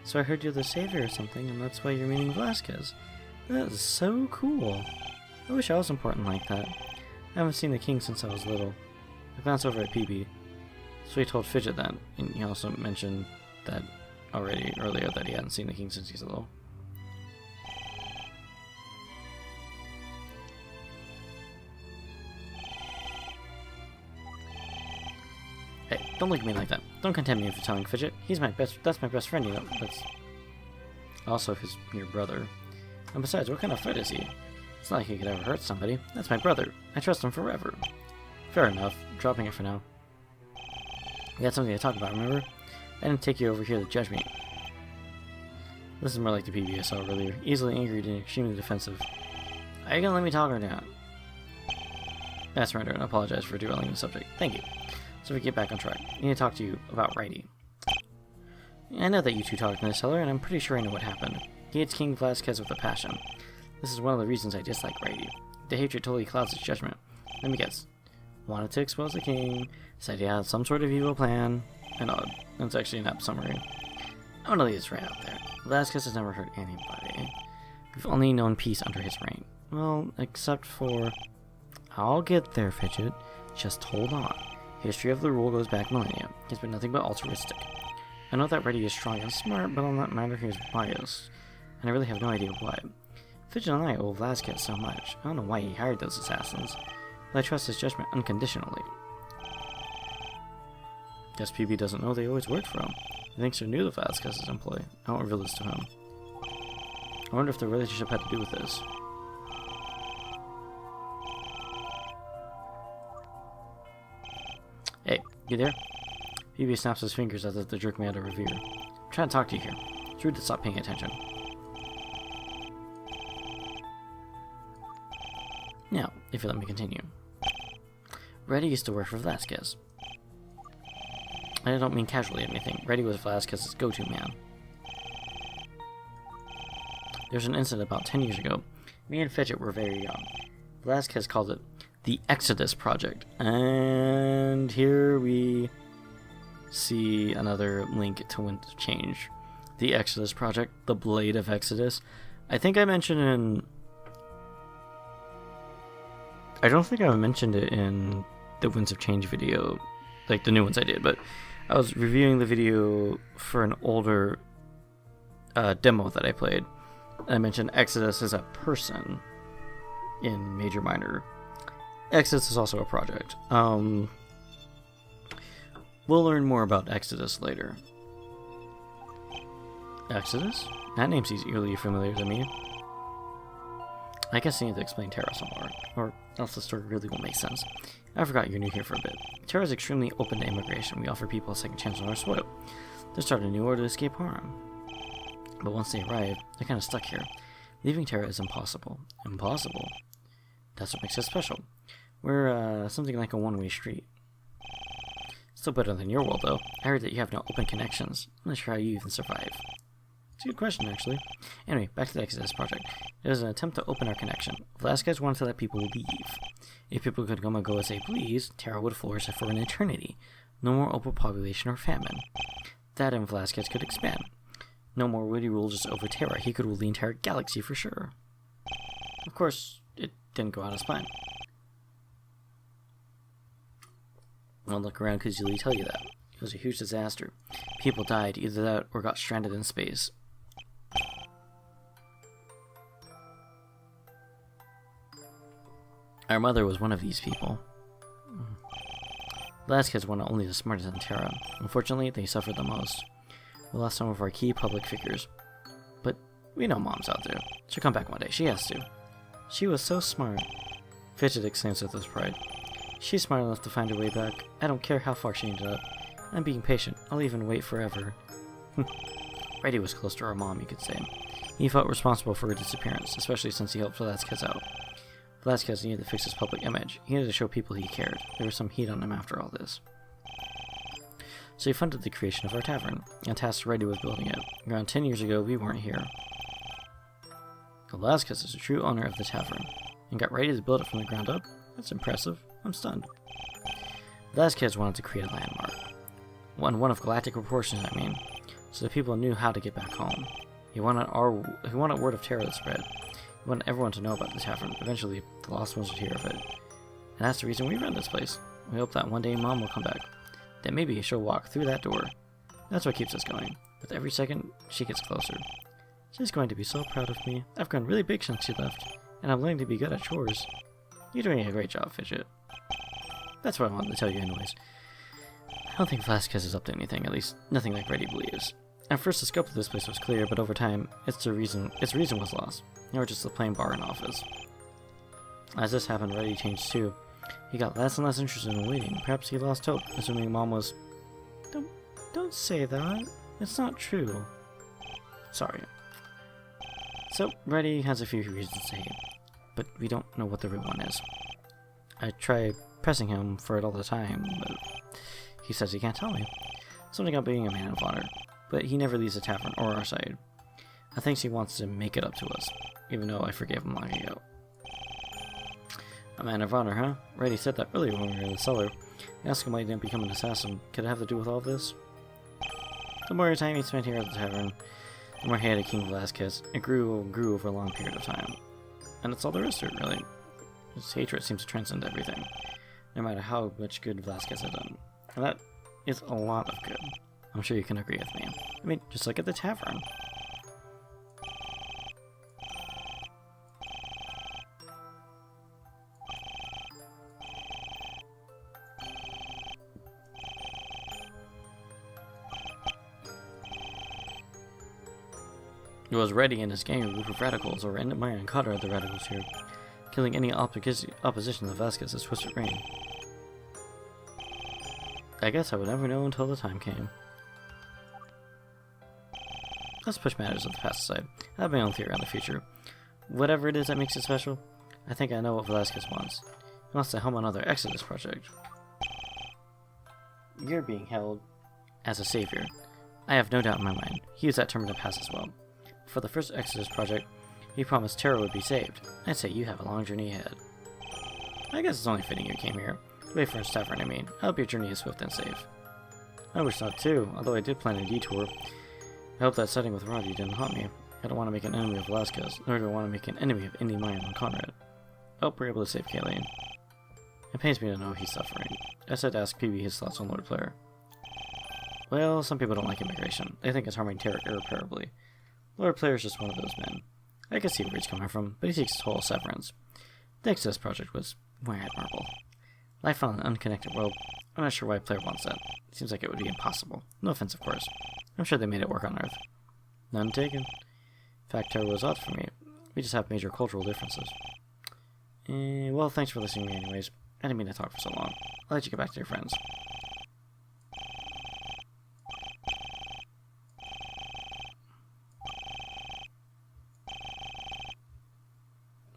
So I heard you're the savior or something, and that's why you're meeting Velasquez. That is so cool. I wish I was important like that. I haven't seen the king since I was little. I glanced over at PB. So he told Fidget that, and he also mentioned that earlier that he hadn't seen the king since he's little. Hey, don't look at me like that. Don't condemn me for telling Fidget. That's my best friend, you know. That's also your brother. And besides, what kind of threat is he? It's not like he could ever hurt somebody. That's my brother. I trust him forever. Fair enough. Dropping it for now. We had something to talk about, remember? I didn't take you over here to judge me. This is more like the PB I saw earlier. Easily angry and extremely defensive. Are you gonna let me talk or not? I surrender and apologize for dwelling on the subject. Thank you. So we get back on track. I need to talk to you about Righty. I know that you two talked in the cellar, and I'm pretty sure I know what happened. He hates King Velasquez with a passion. This is one of the reasons I dislike Righty. The hatred totally clouds his judgment. Let me guess. Wanted to expose the king, said he had some sort of evil plan, and odd. That's actually an apt summary. I'm gonna leave this right out there. Velasquez has never hurt anybody. We've only known peace under his reign. Well, except for... I'll get there, Fidget. Just hold on. History of the rule goes back millennia. He's been nothing but altruistic. I know that Reddy is strong and smart, but on that matter he is biased. And I really have no idea why. Fidget and I owe Velasquez so much. I don't know why he hired those assassins. But I trust his judgment unconditionally. Guess PB doesn't know they always worked for him. He thinks they're new to Velasquez's employ. I won't reveal this to him. I wonder if their relationship had to do with this. Hey, you there? PB snaps his fingers as if to jerk me out of revere. I'm trying to talk to you here. It's rude to stop paying attention. Now, if you let me continue. Reddy used to work for Velasquez. I don't mean casually or anything. Reddy was Velasquez's go-to man. There was an incident about 10 years ago. Me and Fidget were very young. Velasquez called it the Exodus Project. And here we see another link to Wind of Change. The Exodus Project, the Blade of Exodus. I think I mentioned in... I don't think I mentioned it in the Winds of Change video, like the new ones I did, but I was reviewing the video for an older demo that I played. I mentioned Exodus as a person in Major Minor. Exodus is also a project. We'll learn more about Exodus later. Exodus? That name seems eerily familiar to me. I guess I need to explain Terra some more, or else the story really won't make sense. I forgot you're new here for a bit. Terra is extremely open to immigration. We offer people a second chance on our soil. They start a new order to escape harm. But once they arrive, they're kind of stuck here. Leaving Terra is impossible. Impossible? That's what makes us special. We're something like a one-way street. Still better than your world, though. I heard that you have no open connections. I'm not sure how you even survive. It's a good question, actually. Anyway, back to the Exodus Project. It was an attempt to open our connection. Velasquez wanted to let people leave. If people could come and go as they please, Terra would flourish for an eternity. No more overpopulation or famine. That and Velasquez could expand. No more would he rule just over Terra. He could rule the entire galaxy for sure. Of course, it didn't go out as planned. I'll look around could easily tell you that. It was a huge disaster. People died, either that or got stranded in space. Our mother was one of these people. Velasquez were not only the smartest in Terra. Unfortunately, they suffered the most. We lost some of our key public figures. But we know Mom's out there. She'll come back one day. She has to. She was so smart. Fidget exclaims with his pride. She's smart enough to find her way back. I don't care how far she ended up. I'm being patient. I'll even wait forever. Reddy was close to our mom, you could say. He felt responsible for her disappearance, especially since he helped Velasquez out. Velasquez needed to fix his public image. He needed to show people he cared. There was some heat on him after all this. So he funded the creation of our tavern, and tasked Reddy with building it. Around 10 years ago, we weren't here. Velasquez is the true owner of the tavern, and got ready to build it from the ground up? That's impressive. I'm stunned. Velasquez wanted to create a landmark. One of galactic proportions, I mean, so that people knew how to get back home. He wanted word of Terra to spread. He wanted everyone to know about the tavern. Eventually, the lost ones would hear of it. And that's the reason we run this place. We hope that one day Mom will come back. Then maybe she'll walk through that door. That's what keeps us going. With every second, she gets closer. She's going to be so proud of me. I've grown really big since she left, and I'm learning to be good at chores. You're doing a great job, Fidget. That's what I wanted to tell you anyways. I don't think Velasquez is up to anything, at least nothing like Reddy believes. At first the scope of this place was clear, but over time, its reason was lost. Now we're just a plain bar and office. As this happened, Reddy changed too. He got less and less interested in waiting. Perhaps he lost hope, assuming Mom was... Don't say that. It's not true. Sorry. So, Reddy has a few reasons to hate, but we don't know what the real one is. I try pressing him for it all the time, but he says he can't tell me. Something about being a man of honor, but he never leaves the tavern or our side. I think he wants to make it up to us, even though I forgave him long ago. A man of honor, huh? Reddy said that earlier when we were in the cellar. I asked him why he didn't become an assassin. Could it have to do with all this? The more time he spent here at the tavern, the more he hated King Velasquez. It grew over a long period of time. And that's all there is to it, really. His hatred seems to transcend everything, no matter how much good Velasquez had done. And that is a lot of good. I'm sure you can agree with me. I mean, just look at the tavern. It was Reddy and his gang, a group of radicals, or Endymion and Konrad, the radicals here, killing any opposition to Vasquez's twisted reign. I guess I would never know until the time came. Let's push matters of the past aside. I have my own theory on the future. Whatever it is that makes it special, I think I know what Velasquez wants. He wants to helm another Exodus project. You're being held as a savior. I have no doubt in my mind. He used that term in the past as well. For the first Exodus project, he promised Terra would be saved. I'd say you have a long journey ahead. I guess it's only fitting you came here. Wayfarer's Tavern, I mean. I hope your journey is swift and safe. I wish so too, although I did plan a detour. I hope that setting with Roddy didn't haunt me. I don't want to make an enemy of Velasquez, nor do I want to make an enemy of Endymion and Konrad. I hope we're able to save Kaylene. It pains me to know he's suffering. I said to ask PB his thoughts on Lord Player. Well, some people don't like immigration. They think it's harming Terra irreparably. Lord Player's just one of those men. I can see where he's coming from, but he seeks total severance. The Exodus project was more admirable. Life on an unconnected world, I'm not sure why Player wants that. It seems like it would be impossible. No offense, of course. I'm sure they made it work on Earth. None taken. In fact, Terra was odd for me. We just have major cultural differences. Well, thanks for listening to me anyways. I didn't mean to talk for so long. I'll let you get back to your friends.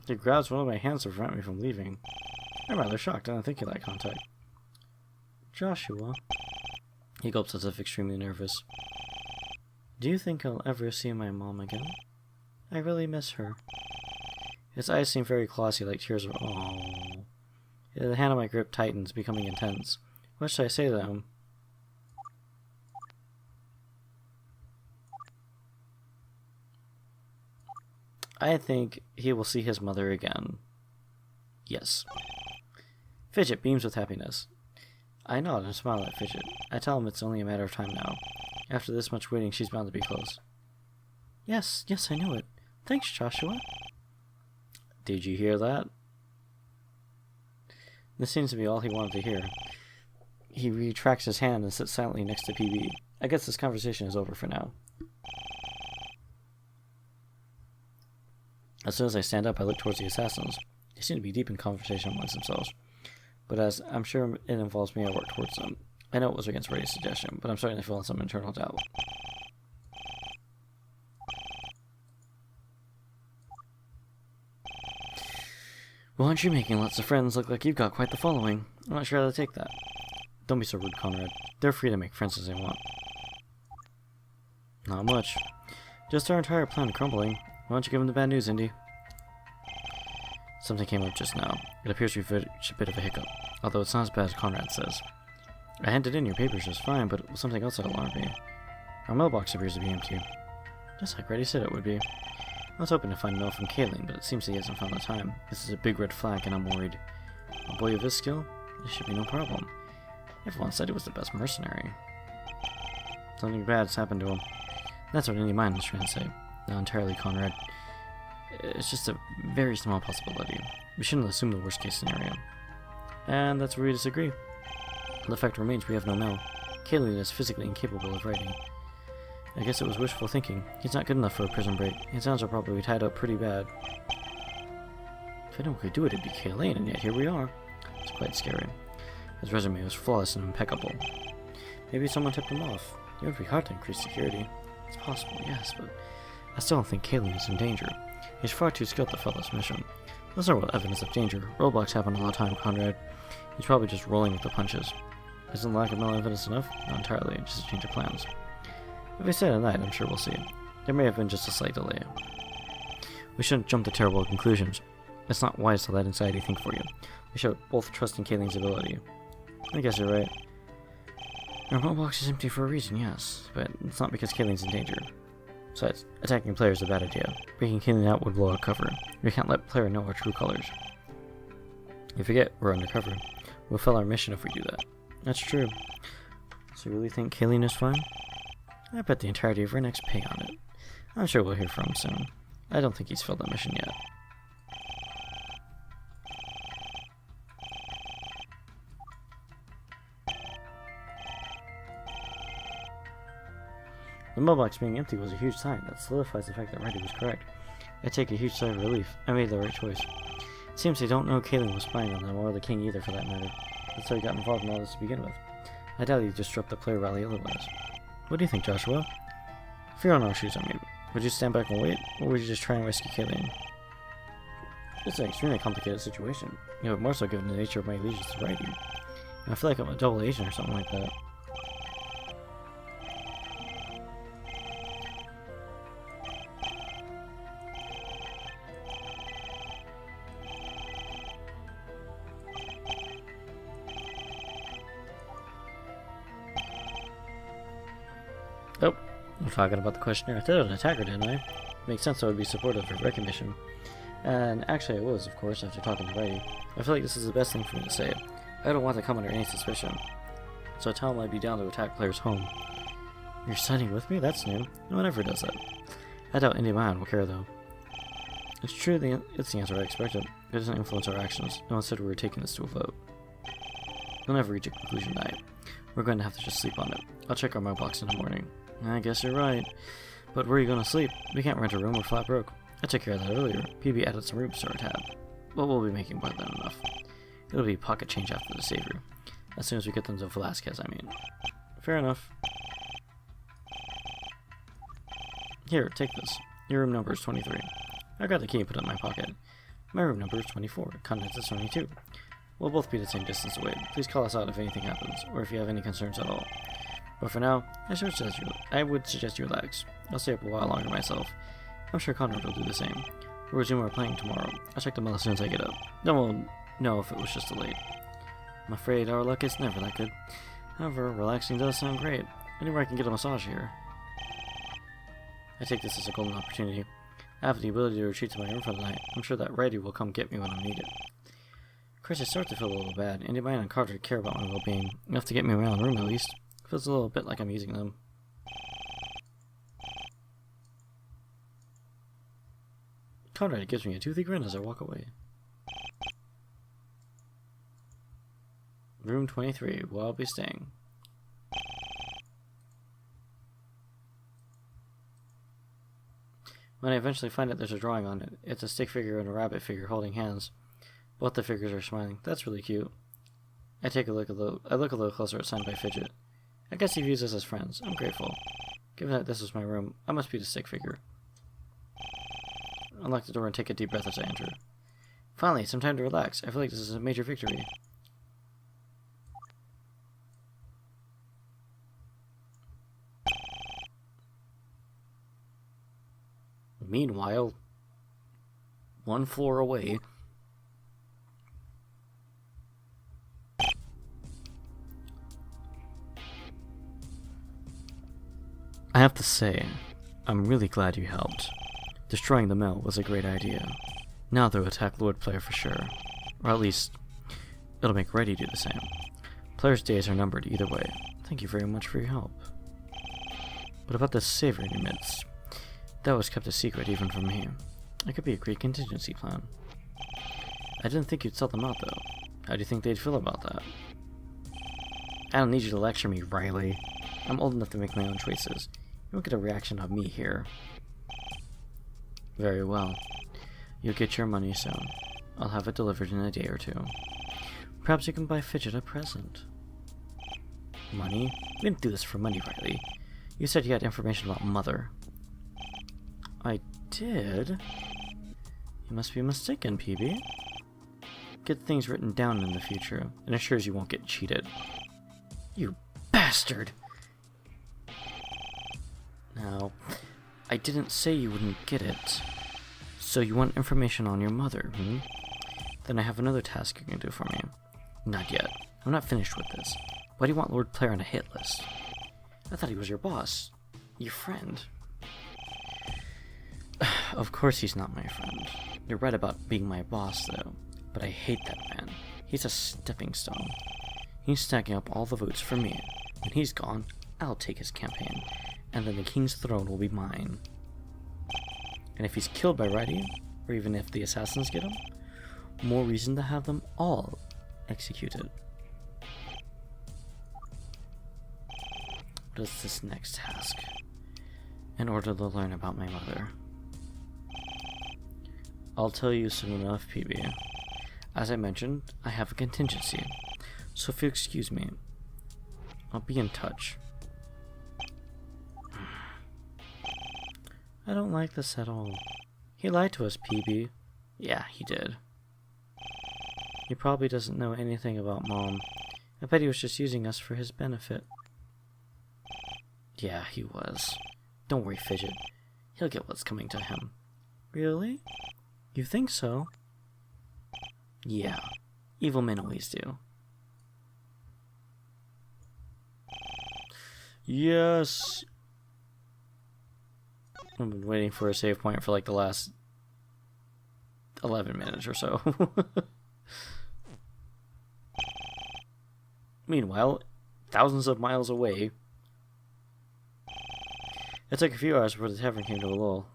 He grabs one of my hands to prevent me from leaving. I'm rather shocked. I don't think you like contact. Joshua. He gulps as if extremely nervous. Do you think I'll ever see my mom again? I really miss her. His eyes seem very glossy, like tears of... Oh. The hand on my grip tightens, becoming intense. What should I say to him? I think he will see his mother again. Yes. Fidget beams with happiness. I nod and smile at Fidget. I tell him it's only a matter of time now. After this much waiting, she's bound to be close. Yes, I know it. Thanks, Joshua. Did you hear that? This seems to be all he wanted to hear. He retracts his hand and sits silently next to PB. I guess this conversation is over for now. As soon as I stand up, I look towards the assassins. They seem to be deep in conversation amongst themselves. But as I'm sure it involves me, I work towards them. I know it was against Reddy's suggestion, but I'm starting to feel some internal doubt. Well, aren't you making lots of friends look like you've got quite the following? I'm not sure how to take that. Don't be so rude, Konrad. They're free to make friends as they want. Not much. Just our entire plan crumbling. Why don't you give him the bad news, Indy? Something came up just now. It appears we've reached a bit of a hiccup, although it's not as bad as Konrad says. I handed in your papers just fine, but it was something else that alarmed me. Our mailbox appears to be empty. Just like Reddy said it would be. I was hoping to find a mail from Kaylene, but it seems he hasn't found the time. This is a big red flag, and I'm worried. A boy of his skill? This should be no problem. Everyone said he was the best mercenary. Something bad's happened to him. That's what Endymion was trying to say. Not entirely, Konrad. It's just a very small possibility. We shouldn't assume the worst case scenario. And that's where we disagree. The fact remains we have no mail. Kaylene is physically incapable of writing. I guess it was wishful thinking. He's not good enough for a prison break. His hands are probably tied up pretty bad. If anyone could do it, it'd be Kaylene, and yet here we are. It's quite scary. His resume was flawless and impeccable. Maybe someone tipped him off. It would be hard to increase security. It's possible, yes, but I still don't think Kaylin is in danger. He's far too skilled to follow this mission. There's no real evidence of danger. Roadblocks happen all the time, Konrad. He's probably just rolling with the punches. Isn't lack of mental evidence enough? Not entirely, just a change of plans. If we stay tonight, I'm sure we'll see. There may have been just a slight delay. We shouldn't jump to terrible conclusions. It's not wise to let anxiety think for you. We should both trust in Kaylin's ability. I guess you're right. Our mailbox is empty for a reason, yes, but it's not because Kaylin's in danger. Besides, attacking player is a bad idea. Breaking Kaylin out would blow our cover. We can't let player know our true colors. You forget we're undercover. We'll fail our mission if we do that. That's true. So you really think Kaylin is fine? I bet the entirety of our next pay on it. I'm sure we'll hear from him soon. I don't think he's failed that mission yet. The mailbox being empty was a huge sign that solidifies the fact that Randy was correct. I take a huge sigh of relief. I made the right choice. It seems they don't know Kaylin was spying on them, or the king either for that matter. That's how he got involved in all this to begin with. I doubt he'd disrupt the player rally otherwise. What do you think, Joshua? If you're on our shoes, I mean, would you stand back and wait, or would you just try and rescue Kaylin? It's an extremely complicated situation, more so given the nature of my allegiance to Randy. I feel like I'm a double agent or something like that. Oh, I'm talking about the questionnaire. I thought I was an attacker, didn't I? Makes sense I would be supportive of recognition. And actually I was, of course, after talking to Ray. I feel like this is the best thing for me to say. I don't want to come under any suspicion. So tell him I'd be down to attack player's home. You're siding with me? That's new. No one ever does that. I doubt Endymion will care, though. It's true, it's the answer I expected. It doesn't influence our actions. No one said we were taking this to a vote. We'll never reach a conclusion tonight. We're going to have to just sleep on it. I'll check our mailbox in the morning. I guess you're right. But where are you going to sleep? We can't rent a room, we're flat broke. I took care of that earlier. PB added some rooms to our tab. But we'll be making more than enough. It'll be pocket change after the savior. As soon as we get them to Velasquez, I mean. Fair enough. Here, take this. Your room number is 23. I got the key and put it in my pocket. My room number is 24. Contents is 22. We'll both be the same distance away. Please call us out if anything happens, or if you have any concerns at all. But for now, I would suggest you relax. I'll stay up a while longer myself. I'm sure Konrad will do the same. We'll resume our playing tomorrow. I'll check the mail as soon as I get up. Then we'll know if it was just delayed. I'm afraid our luck is never that good. However, relaxing does sound great. Anywhere I can get a massage here. I take this as a golden opportunity. I have the ability to retreat to my room for the night. I'm sure that Righty will come get me when I need it. Of course, I start to feel a little bad. Endymion and Konrad care about my well-being. Enough to get me around the room, at least. Feels a little bit like I'm using them. Konrad gives me a toothy grin as I walk away. Room 23, where I'll be staying. When I eventually find out there's a drawing on it, it's a stick figure and a rabbit figure holding hands. Both the figures are smiling. That's really cute. I look a little closer at signed by Fidget. I guess he views us as friends. I'm grateful. Given that this is my room, I must be the stick figure. Unlock the door and take a deep breath as I enter. Finally, some time to relax. I feel like this is a major victory. Meanwhile, one floor away, I have to say, I'm really glad you helped. Destroying the mill was a great idea. Now they'll attack Lord Player for sure. Or at least, it'll make Reddy do the same. Player's days are numbered either way. Thank you very much for your help. What about the savior in your midst? That was kept a secret even from me. It could be a great contingency plan. I didn't think you'd sell them out though. How do you think they'd feel about that? I don't need you to lecture me, Riley. I'm old enough to make my own choices. You won't get a reaction of me here. Very well. You'll get your money soon. I'll have it delivered in a day or two. Perhaps you can buy Fidget a present. Money? We didn't do this for money, Riley. You said you had information about Mother. I did? You must be mistaken, PB. Get things written down in the future, and assures you won't get cheated. You bastard! Now, I didn't say you wouldn't get it. So you want information on your mother, hmm? Then I have another task you can do for me. Not yet. I'm not finished with this. Why do you want Lord Player on a hit list? I thought he was your boss. Your friend. Of course he's not my friend. You're right about being my boss, though. But I hate that man. He's a stepping stone. He's stacking up all the votes for me. When he's gone, I'll take his campaign. And then the king's throne will be mine. And if he's killed by Riley, or even if the assassins get him, more reason to have them all executed. What is this next task? In order to learn about my mother. I'll tell you soon enough, PB. As I mentioned, I have a contingency, so if you excuse me, I'll be in touch. I don't like this at all. He lied to us, PB. Yeah, he did. He probably doesn't know anything about Mom. I bet he was just using us for his benefit. Yeah, he was. Don't worry, Fidget. He'll get what's coming to him. Really? You think so? Yeah. Evil men always do. Yes! I've been waiting for a save point for like the last 11 minutes or so. Meanwhile, thousands of miles away, it took a few hours before the tavern came to a lull.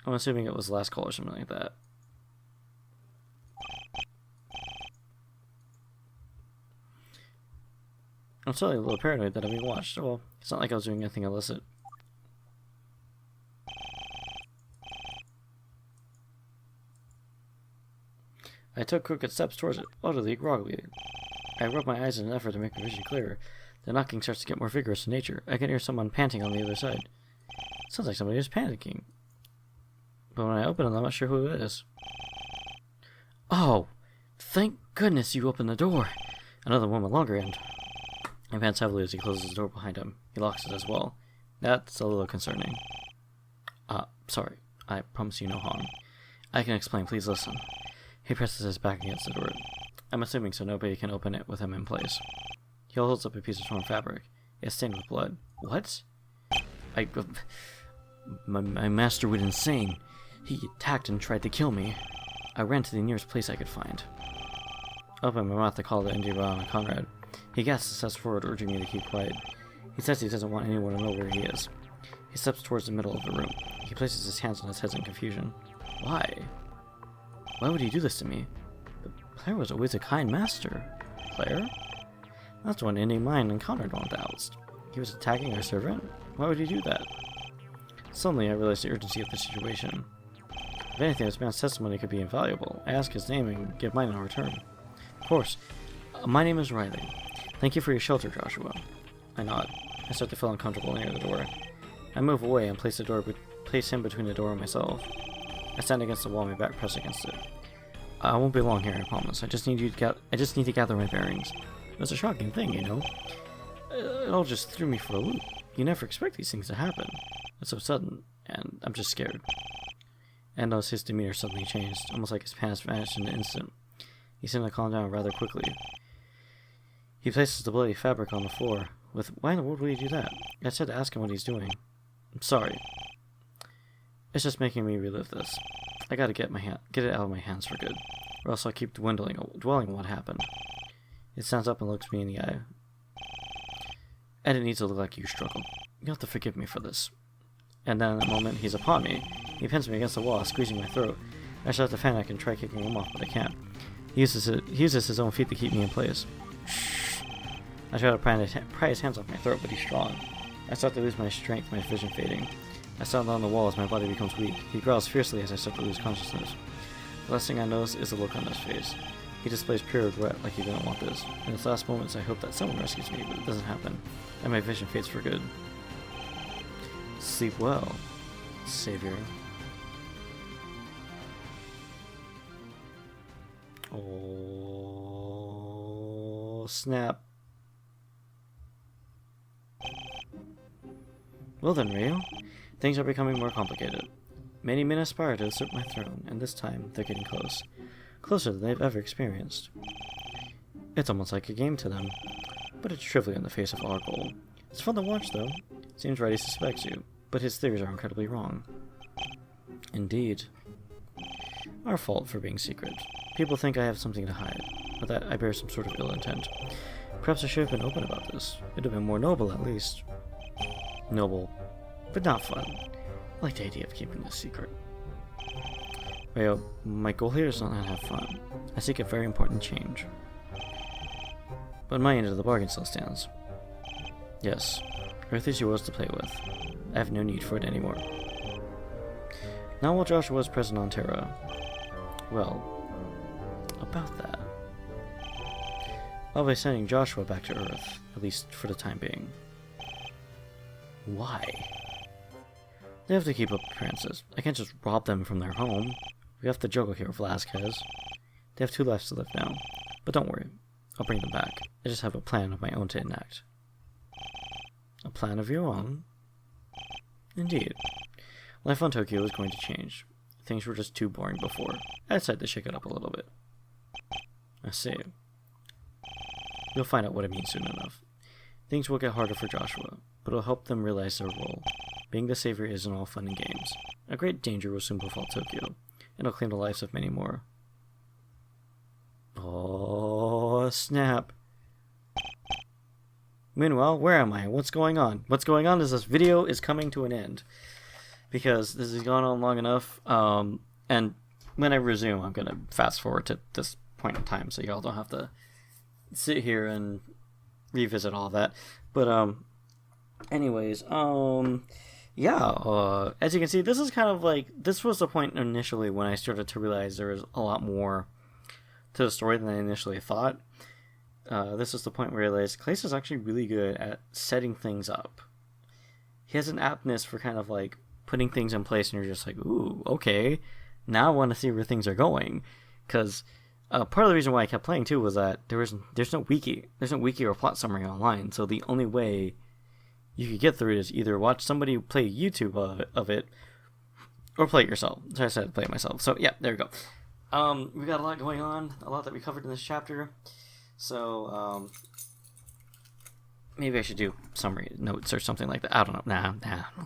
I'm assuming it was last call or something like that. I'm still a little paranoid that I'm being watched. Oh, well, it's not like I was doing anything illicit. I took crooked steps towards it, utterly groggily. I rub my eyes in an effort to make my vision clearer. The knocking starts to get more vigorous in nature. I can hear someone panting on the other side. It sounds like somebody is panicking. But when I open it, I'm not sure who it is. Oh! Thank goodness you opened the door! Another woman longer end. He pants heavily as he closes the door behind him. He locks it as well. That's a little concerning. Sorry. I promise you no harm. I can explain, please listen. He presses his back against the door. I'm assuming so nobody can open it with him in place. He holds up a piece of torn fabric. It's stained with blood. What? My master went insane. He attacked and tried to kill me. I ran to the nearest place I could find. Open my mouth to call to Endymion and Konrad. He gasps and steps forward, urging me to keep quiet. He says he doesn't want anyone to know where he is. He steps towards the middle of the room. He places his hands on his head in confusion. Why? Why would he do this to me? The player was always a kind master. Player? That's when Endymion and Konrad went oust. He was attacking our servant? Why would he do that? Suddenly I realized the urgency of the situation. If anything, this man's testimony could be invaluable. I ask his name and give mine in return. Of course. My name is Riley. Thank you for your shelter, Joshua. I nod. I start to feel uncomfortable near the door. I move away and place him between the door and myself. I stand against the wall, my back pressed against it. I won't be long here, I promise. I just need to gather my bearings. It was a shocking thing, you know. It all just threw me for a loop. You never expect these things to happen. It's so sudden, and I'm just scared. And notice his demeanor suddenly changed, almost like his panic vanished in an instant. He seemed to calm down rather quickly. He places the bloody fabric on the floor. Why in the world would he do that? I said to ask him what he's doing. I'm sorry. It's just making me relive this. I gotta get it out of my hands for good, or else I'll keep dwelling on what happened. He stands up and looks me in the eye. I didn't need to look like you struggled. You'll have to forgive me for this. And then in a moment, he's upon me. He pins me against the wall, squeezing my throat. I start to panic and try kicking him off, but I can't. He uses his own feet to keep me in place. Shh. I try to pry his hands off my throat, but he's strong. I start to lose my strength, my vision fading. I stand on the wall as my body becomes weak. He growls fiercely as I start to lose consciousness. The last thing I notice is the look on his face. He displays pure regret, like he didn't want this. In his last moments, I hope that someone rescues me, but it doesn't happen, and my vision fades for good. Sleep well, Savior. Oh, snap. Well then, Ryo. Things are becoming more complicated. Many men aspire to usurp my throne, and this time they're getting close. Closer than they've ever experienced. It's almost like a game to them, but it's trivial in the face of our goal. It's fun to watch, though. Seems right he suspects you, but his theories are incredibly wrong. Indeed. Our fault for being secret. People think I have something to hide, or that I bear some sort of ill intent. Perhaps I should have been open about this. It would have been more noble, at least. Noble, but not fun. I like the idea of keeping this secret. Ryo, my goal here is not to have fun. I seek a very important change. But my end of the bargain still stands. Yes, Earth is yours to play with. I have no need for it anymore. Now while Joshua is present on Terra, well, about that. I'll be sending Joshua back to Earth, at least for the time being. Why? They have to keep up appearances. I can't just rob them from their home. We have to juggle here, Velasquez. They have 2 lives to live now. But don't worry, I'll bring them back. I just have a plan of my own to enact. A plan of your own? Indeed. Life on Tokyo is going to change. Things were just too boring before. I decided to shake it up a little bit. I see. You'll find out what it means soon enough. Things will get harder for Joshua, but it'll help them realize their role. Being the savior isn't all fun and games. A great danger will soon befall Tokyo, and it'll claim the lives of many more. Oh, snap. Meanwhile, where am I? What's going on? What's going on is this video is coming to an end. Because this has gone on long enough, and when I resume, I'm going to fast forward to this point in time, so y'all don't have to sit here and revisit all that. But, anyways, yeah, as you can see, this is kind of like, this was the point initially when I started to realize there was a lot more to the story than I initially thought. This is the point where I realized Klace is actually really good at setting things up. He has an aptness for kind of like putting things in place, and you're just like, ooh, okay, now I want to see where things are going. Because part of the reason why I kept playing too was that there's no wiki or plot summary online, so the only way you could get through it is either watch somebody play YouTube of it or play it yourself. So I decided to play it myself. So yeah, there we go. We got a lot going on, a lot that we covered in this chapter. So maybe I should do summary notes or something like that. I don't know. Nah,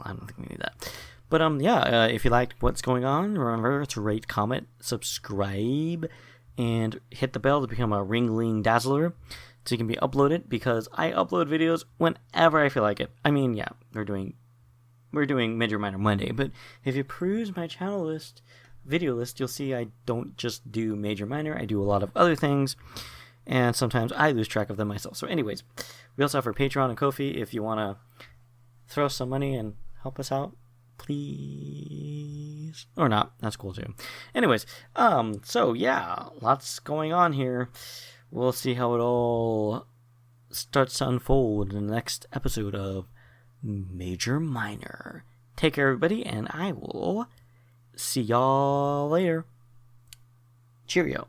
I don't think we need that. But yeah, if you liked what's going on, remember to rate, comment, subscribe, and hit the bell to become a Ringling Dazzler so you can be uploaded, because I upload videos whenever I feel like it. I mean, yeah, we're doing Major Minor Monday, but if you peruse my channel list, video list, you'll see I don't just do Major Minor, I do a lot of other things, and sometimes I lose track of them myself. So anyways, we also have our Patreon and Ko-fi if you want to throw some money and help us out, please. Or not, that's cool too. Anyways, so yeah, lots going on here. We'll see how it all starts to unfold in the next episode of Major Minor. Take care, everybody, and I will see y'all later. Cheerio.